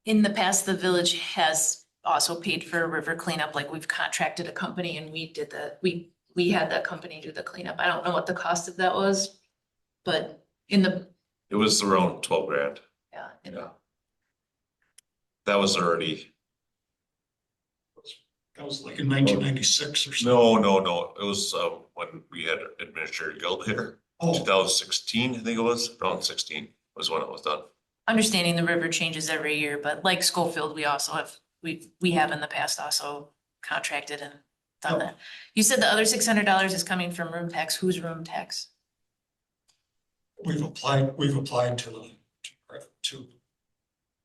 Speaker 2: In the past, the village has also paid for river cleanup, like we've contracted a company and we did we had that company do the cleanup. I don't know what the cost of that was, but it
Speaker 10: was around 12 grand.
Speaker 2: Yeah.
Speaker 10: Yeah. That was already.
Speaker 14: That was like in 1996 or something.
Speaker 10: No. It was when we had Administrator Guild here. 2016, I think it was, around 16 was when it was done.
Speaker 2: Understanding the river changes every year, but like Schofield, we also have, we have in the past also contracted and done that. You said the other $600 is coming from room tax. Whose room tax?
Speaker 14: We've applied to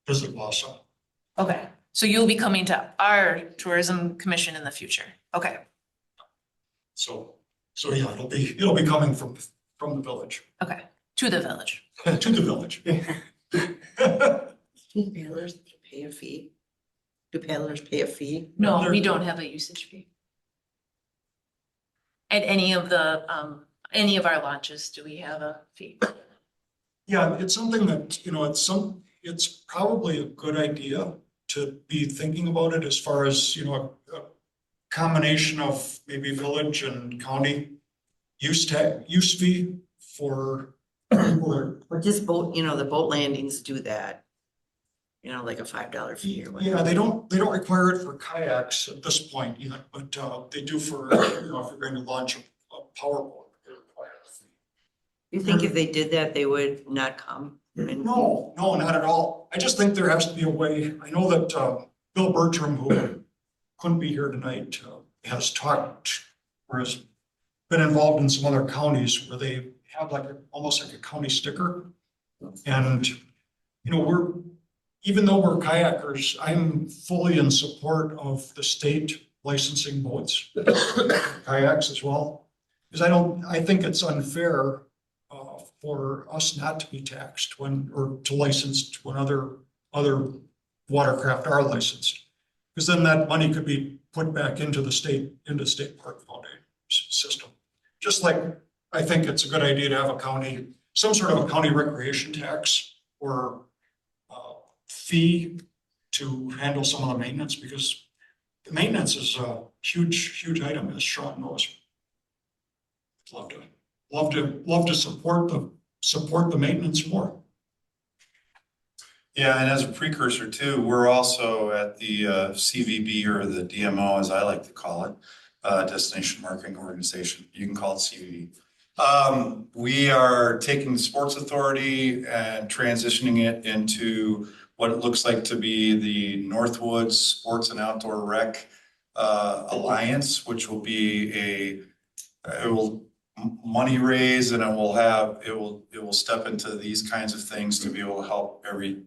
Speaker 14: visit Wausau.
Speaker 2: Okay, so you'll be coming to our tourism commission in the future. Okay.
Speaker 14: So yeah, it'll be coming from the village.
Speaker 2: Okay, to the village.
Speaker 14: To the village.
Speaker 16: Do paddlers pay a fee? Do paddlers pay a fee?
Speaker 2: No, we don't have a usage fee. At any of our launches, do we have a fee?
Speaker 14: Yeah, it's something that, it's probably a good idea to be thinking about it as far as, a combination of maybe village and county use fee for people
Speaker 16: Or just boat, the boat landings do that. Like a $5 fee or
Speaker 14: that,
Speaker 16: whatever.
Speaker 14: yeah, they don't require it for kayaks at this point yet, but they do for, if you're going to launch a powerboat. They require a fee.
Speaker 16: You think if they did that, they would not come?
Speaker 14: No, not at all. I just think there has to be a way. I know that Bill Bertram, who couldn't be here tonight, has talked or has been involved in some other counties where they have almost like a county sticker. And, even though we're kayakers, I'm fully in support of the state licensing boats, kayaks as well. Because I think it's unfair for us not to be taxed or to license when other watercraft are licensed. Because then that money could be put back into the state park foundation system. Just like I think it's a good idea to have some sort of a county recreation tax or fee to handle some of the maintenance, because the maintenance is a huge item, as Sean knows. Love to support the maintenance more.
Speaker 15: Yeah, and as a precursor too, we're also at the CVB, or the DMO, as I like to call it, Destination Marketing Organization. You can call it CVB. We are taking the Sports Authority and transitioning it into what it looks like to be the Northwoods Sports and Outdoor Rec Alliance, which will be money raise, and it will step into these kinds of things to be able to help every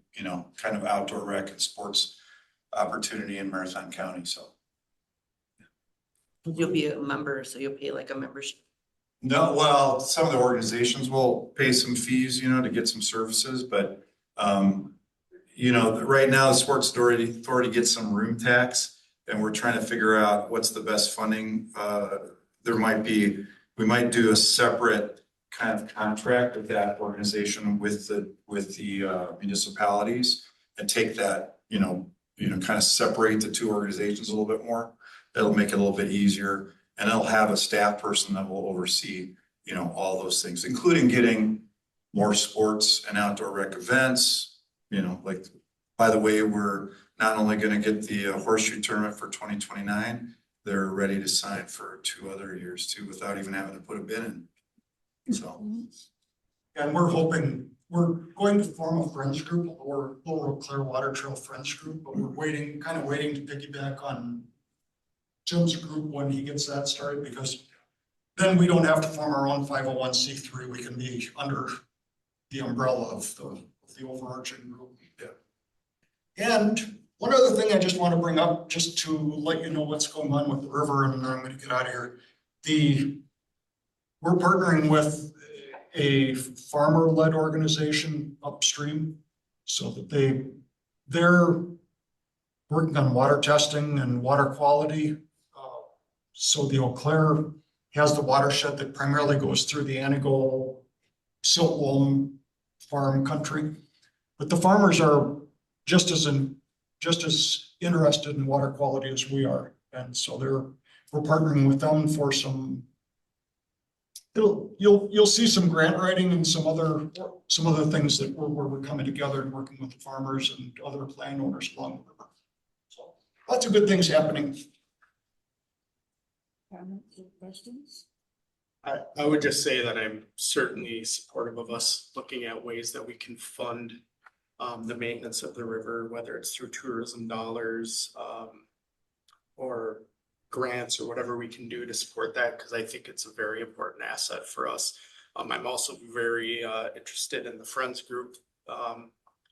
Speaker 15: kind of outdoor rec and sports opportunity in Marathon County. So
Speaker 16: You'll be a member, so you'll pay like a membership.
Speaker 15: no, well, some of the organizations will pay some fees, to get some services, but right now the Sports Authority gets some room tax, and we're trying to figure out what's the best funding. We might do a separate kind of contract with that organization with the municipalities, and take that, kind of separate the two organizations a little bit more. That'll make it a little bit easier, and it'll have a staff person that will oversee, all those things, including getting more sports and outdoor rec events. By the way, we're not only going to get the horseshoe tournament for 2029, they're ready to sign for 2 other years too, without even having to put a bid in. So.
Speaker 14: And we're going to form a friends group, or Little Clear Water Trail Friends group, but we're kind of waiting to piggyback on Jim's group when he gets that started, because then we don't have to form our own 501c3. We can be under the umbrella of the overarching group. Yeah. And one other thing I just want to bring up, just to let you know what's going on with the river, and then I'm going to get out of here. We're partnering with a farmer-led organization upstream, so that they're working on water testing and water quality. So the Eau Claire has the watershed that primarily goes through the Anago siltworm farm country, but the farmers are just as interested in water quality as we are, and so we're partnering with them for some. You'll see some grant writing and some other things that we're coming together and working with the farmers and other landowners along the river. So lots of good things happening.
Speaker 1: Comments or questions?
Speaker 7: I would just say that I'm certainly supportive of us looking at ways that we can fund the maintenance of the river, whether it's through tourism dollars or grants or whatever we can do to support that, because I think it's a very important asset for us. I'm also very interested in the Friends group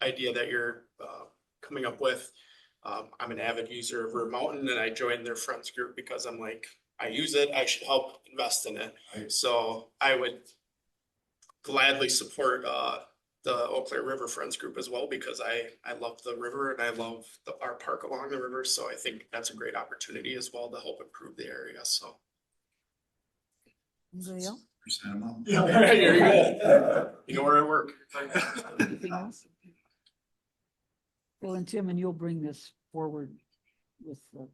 Speaker 7: idea that you're coming up with. I'm an avid user of Rare Mountain, and I joined their Friends group because I'm like, I use it, I should help invest in it. So I would gladly support the Eau Claire River Friends group as well, because I love the river and I love our park along the river. So I think that's a great opportunity as well to help improve the area. So.
Speaker 1: Anybody else?
Speaker 7: Yeah, there you go. You know where I work.
Speaker 1: Anything else? Well, and Tim, and you'll bring this forward with the.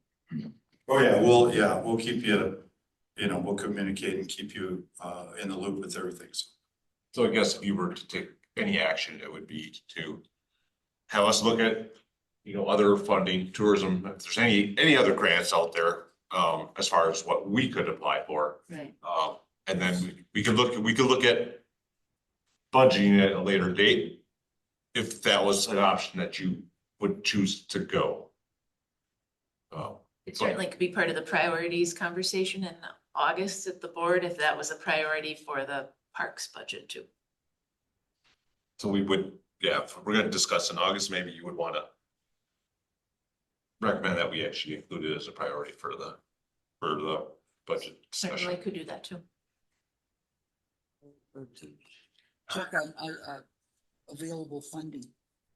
Speaker 15: Oh, we'll keep you, we'll communicate and keep you in the loop with everything. So.
Speaker 10: So I guess if you were to take any action, it would be to have us look at, other funding, tourism, if there's any other grants out there, as far as what we could apply for.
Speaker 2: Right.
Speaker 10: And then we could look at budgeting at a later date, if that was an option that you would choose to go.
Speaker 2: It certainly could be part of the priorities conversation in August at the board, if that was a priority for the parks budget too.
Speaker 10: So we would, if we're gonna discuss in August, maybe you would wanna recommend that we actually include it as a priority for the budget
Speaker 2: Certainly
Speaker 10: discussion.
Speaker 2: could do that too.
Speaker 1: Or to check on, available funding.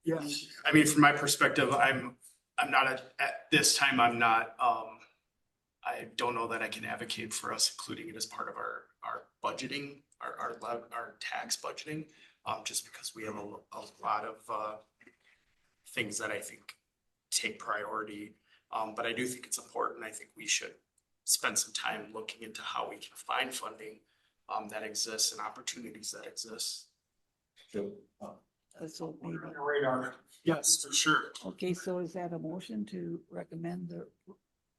Speaker 7: Yeah, I mean, from my perspective, I'm not at this time, I'm not, I don't know that I can advocate for us including it as part of our budgeting, our tax budgeting. Just because we have a lot of things that I think take priority. But I do think it's important. I think we should spend some time looking into how we can find funding that exists and opportunities that exist.
Speaker 1: So maybe,
Speaker 7: Radar. Yes, for sure.
Speaker 1: okay, so is that a motion to recommend the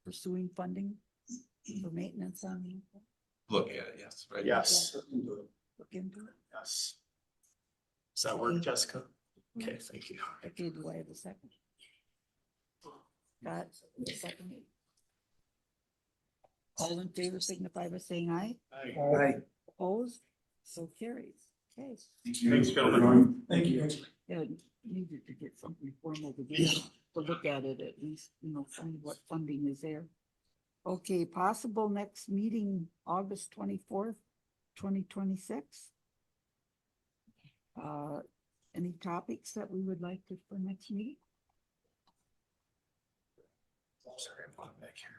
Speaker 1: pursuing funding for maintenance on the?
Speaker 10: Look at it, yes, right?
Speaker 7: Yes.
Speaker 1: Look into it.
Speaker 7: Yes. Does that work, Jessica? Okay, thank you.
Speaker 1: Okay, do I have a second? Scott, second. All in favor signify by saying aye.
Speaker 11: Aye.
Speaker 1: Opposed? So carries. Okay.
Speaker 7: Thanks, gentlemen. Thank you.
Speaker 1: Yeah, needed to get something formal to do, to look at it at least, find what funding is there. Okay, possible next meeting, August 24th, 2026. Any topics that we would like to for next meeting?
Speaker 7: Sorry, I'm going back here.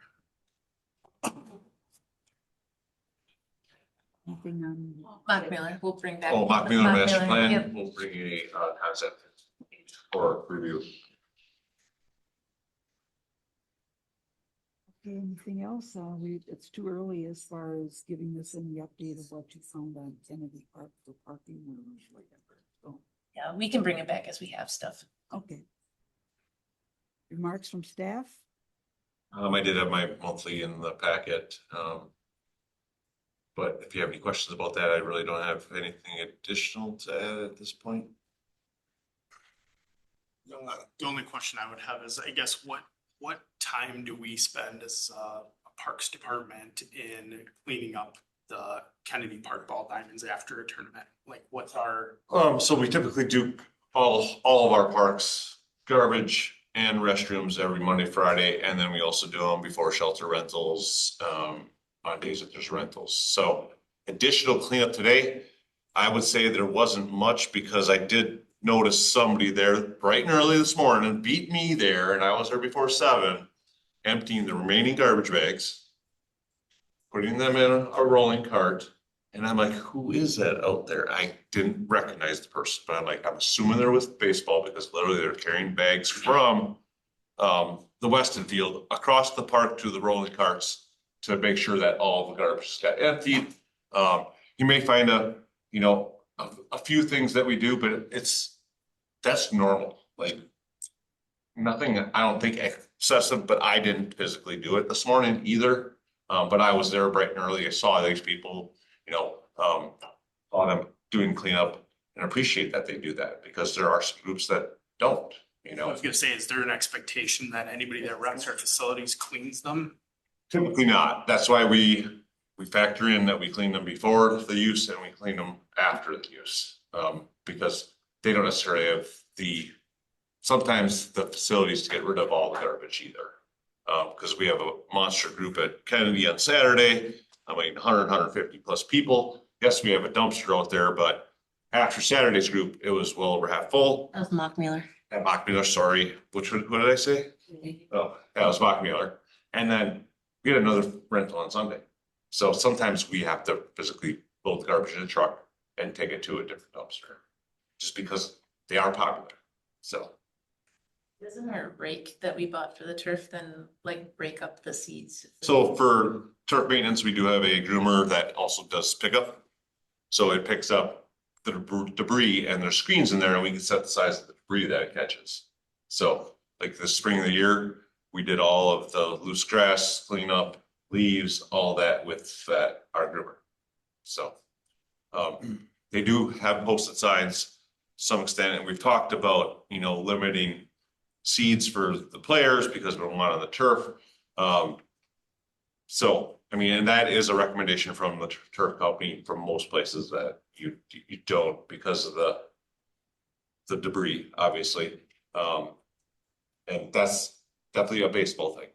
Speaker 1: Anything on?
Speaker 2: Mock Miller, we'll bring back.
Speaker 10: Oh, Mock Miller master
Speaker 2: Miller,
Speaker 10: plan,
Speaker 2: yep.
Speaker 10: we'll bring a concept for review.
Speaker 1: Okay, anything else? It's too early as far as giving us any update of what you found on Kennedy Park for parking or whatever. So,
Speaker 2: Yeah, we can bring it back as we have stuff.
Speaker 1: okay. Remarks from staff?
Speaker 10: I did have my monthly in the packet. But if you have any questions about that, I really don't have anything additional to add at this point.
Speaker 7: The only question I would have is, I guess, what time do we spend as a Parks Department in cleaning up the Kennedy Park ball diamonds after a tournament? Like, what's our?
Speaker 10: So we typically do all of our parks, garbage and restrooms every Monday, Friday, and then we also do them before shelter rentals, on days that there's rentals. So additional cleanup today, I would say there wasn't much because I did notice somebody there bright and early this morning, beat me there, and I was there before 7, emptying the remaining garbage bags, putting them in a rolling cart. And I'm like, who is that out there? I didn't recognize the person, but I'm assuming they're with baseball because literally they're carrying bags from the Weston field across the park to the rolling carts to make sure that all the garbage got emptied. You may find a few things that we do, but that's normal. Like nothing, I don't think excessive, but I didn't physically do it this morning either. But I was there bright and early. I saw these people, on them doing cleanup and appreciate that they do that because there are some groups that don't,
Speaker 7: I was gonna say, is there an expectation that anybody that runs our facilities cleans them?
Speaker 10: Typically not. That's why we factor in that we clean them before the use and we clean them after the use. Because they don't necessarily have sometimes the facilities to get rid of all the garbage either. Because we have a monster group at Kennedy on Saturday. 150 plus people. Yes, we have a dumpster out there, but after Saturday's group, it was well over half full.
Speaker 2: That was Mock Miller.
Speaker 10: At Mock Miller, sorry. What did I say? Oh, that was Mock Miller. And then we had another rental on Sunday. So sometimes we have to physically load the garbage in a truck and take it to a different dumpster. Just because they are popular. So.
Speaker 2: Isn't our rake that we bought for the turf then break up the seeds?
Speaker 10: So for turf maintenance, we do have a groomer that also does pickup. So it picks up the debris and there's screens in there and we can set the size of the debris that it catches. So like this spring of the year, we did all of the loose grass cleanup, leaves, all that with that art groomer. So they do have posted signs to some extent, and we've talked about, you know, limiting seeds for the players because we don't want on the turf. So, I mean, and that is a recommendation from the turf company from most places that you don't because of the debris, obviously. And that's definitely a baseball thing.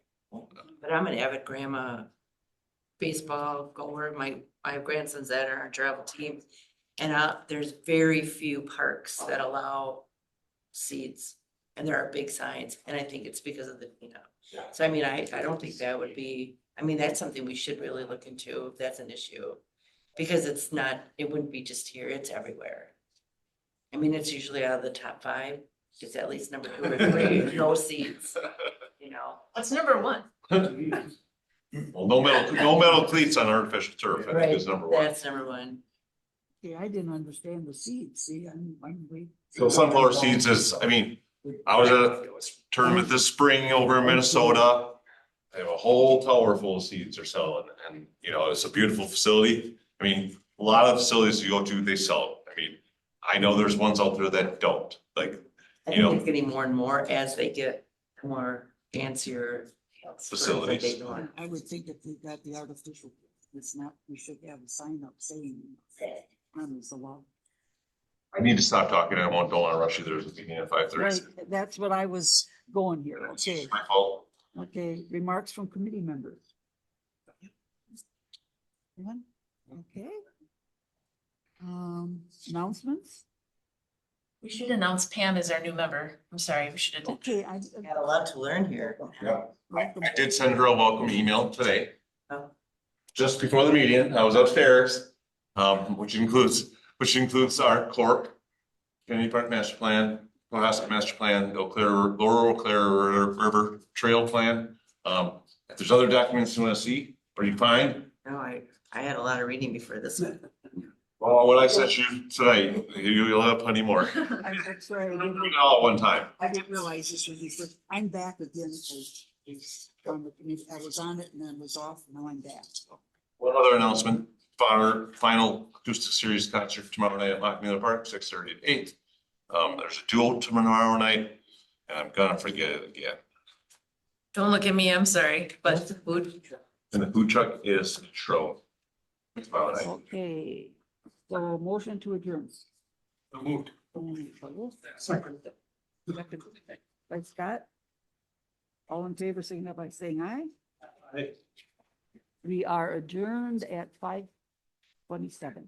Speaker 16: But I'm an avid grandma baseball goer. I have grandsons that are on travel teams. And there's very few parks that allow seeds. And there are big signs. And I think it's because of the cleanup. So I mean, I don't think that would be, I mean, that's something we should really look into if that's an issue. Because it's not, it wouldn't be just here, it's everywhere. I mean, it's usually out of the top 5. It's at least number 2 or 3, no seeds, you know.
Speaker 2: What's number 1?
Speaker 10: Well, no metal cleats on artificial turf, I think is number 1.
Speaker 16: That's number 1.
Speaker 1: Yeah, I didn't understand the seeds. See, I'm waiting.
Speaker 10: So sunflower seeds is, I mean, I was at a tournament this spring over in Minnesota. They have a whole tower full of seeds they're selling, and you know, it's a beautiful facility. I mean, a lot of facilities you go to, they sell it. I mean, I know there's ones out there that don't, like,
Speaker 16: I
Speaker 10: you
Speaker 16: think
Speaker 10: know,
Speaker 16: it's getting more and more as they get more fancier
Speaker 10: facilities.
Speaker 16: that they want.
Speaker 1: I would think if we got the artificial, it's not, we should have a sign up saying, it's a law.
Speaker 10: I need to stop talking. I don't want to rush you. There's a meeting at 5:30.
Speaker 1: Right, that's what I was going here. Okay,
Speaker 10: It's my fault.
Speaker 1: okay, remarks from committee members. Anyone? Okay. Announcements?
Speaker 2: We should announce Pam as our new member. I'm sorry, we should have.
Speaker 1: Okay, I.
Speaker 16: Got a lot to learn here.
Speaker 10: Yeah, I did send her a welcome email today.
Speaker 16: Oh.
Speaker 10: Just before the meeting, I was upstairs, which includes our corp, Kennedy Park Master Plan, Cohasset Master Plan, Lower Eau Claire River Trail Plan. If there's other documents you want to see, are you fine?
Speaker 16: No, I had a lot of reading before this one.
Speaker 10: Well, what I sent you tonight, you'll have plenty more.
Speaker 1: I'm sorry, I didn't,
Speaker 10: Read it all at one time.
Speaker 1: I didn't realize this was before. I'm back again. I was on it and then was off, now I'm back.
Speaker 10: One other announcement, final acoustic series concert tomorrow night at Lockmiller Park, 6:30 to 8. There's a duo tomorrow night, and I'm gonna forget it again.
Speaker 2: Don't look at me, I'm sorry, but the food.
Speaker 10: And the food truck is Tro. Tomorrow night.
Speaker 1: Okay, so motion to adjourn.
Speaker 10: Moved.
Speaker 1: Second. By Scott. All in favor, signify by saying aye.
Speaker 10: Aye.
Speaker 1: We are adjourned at 5:27.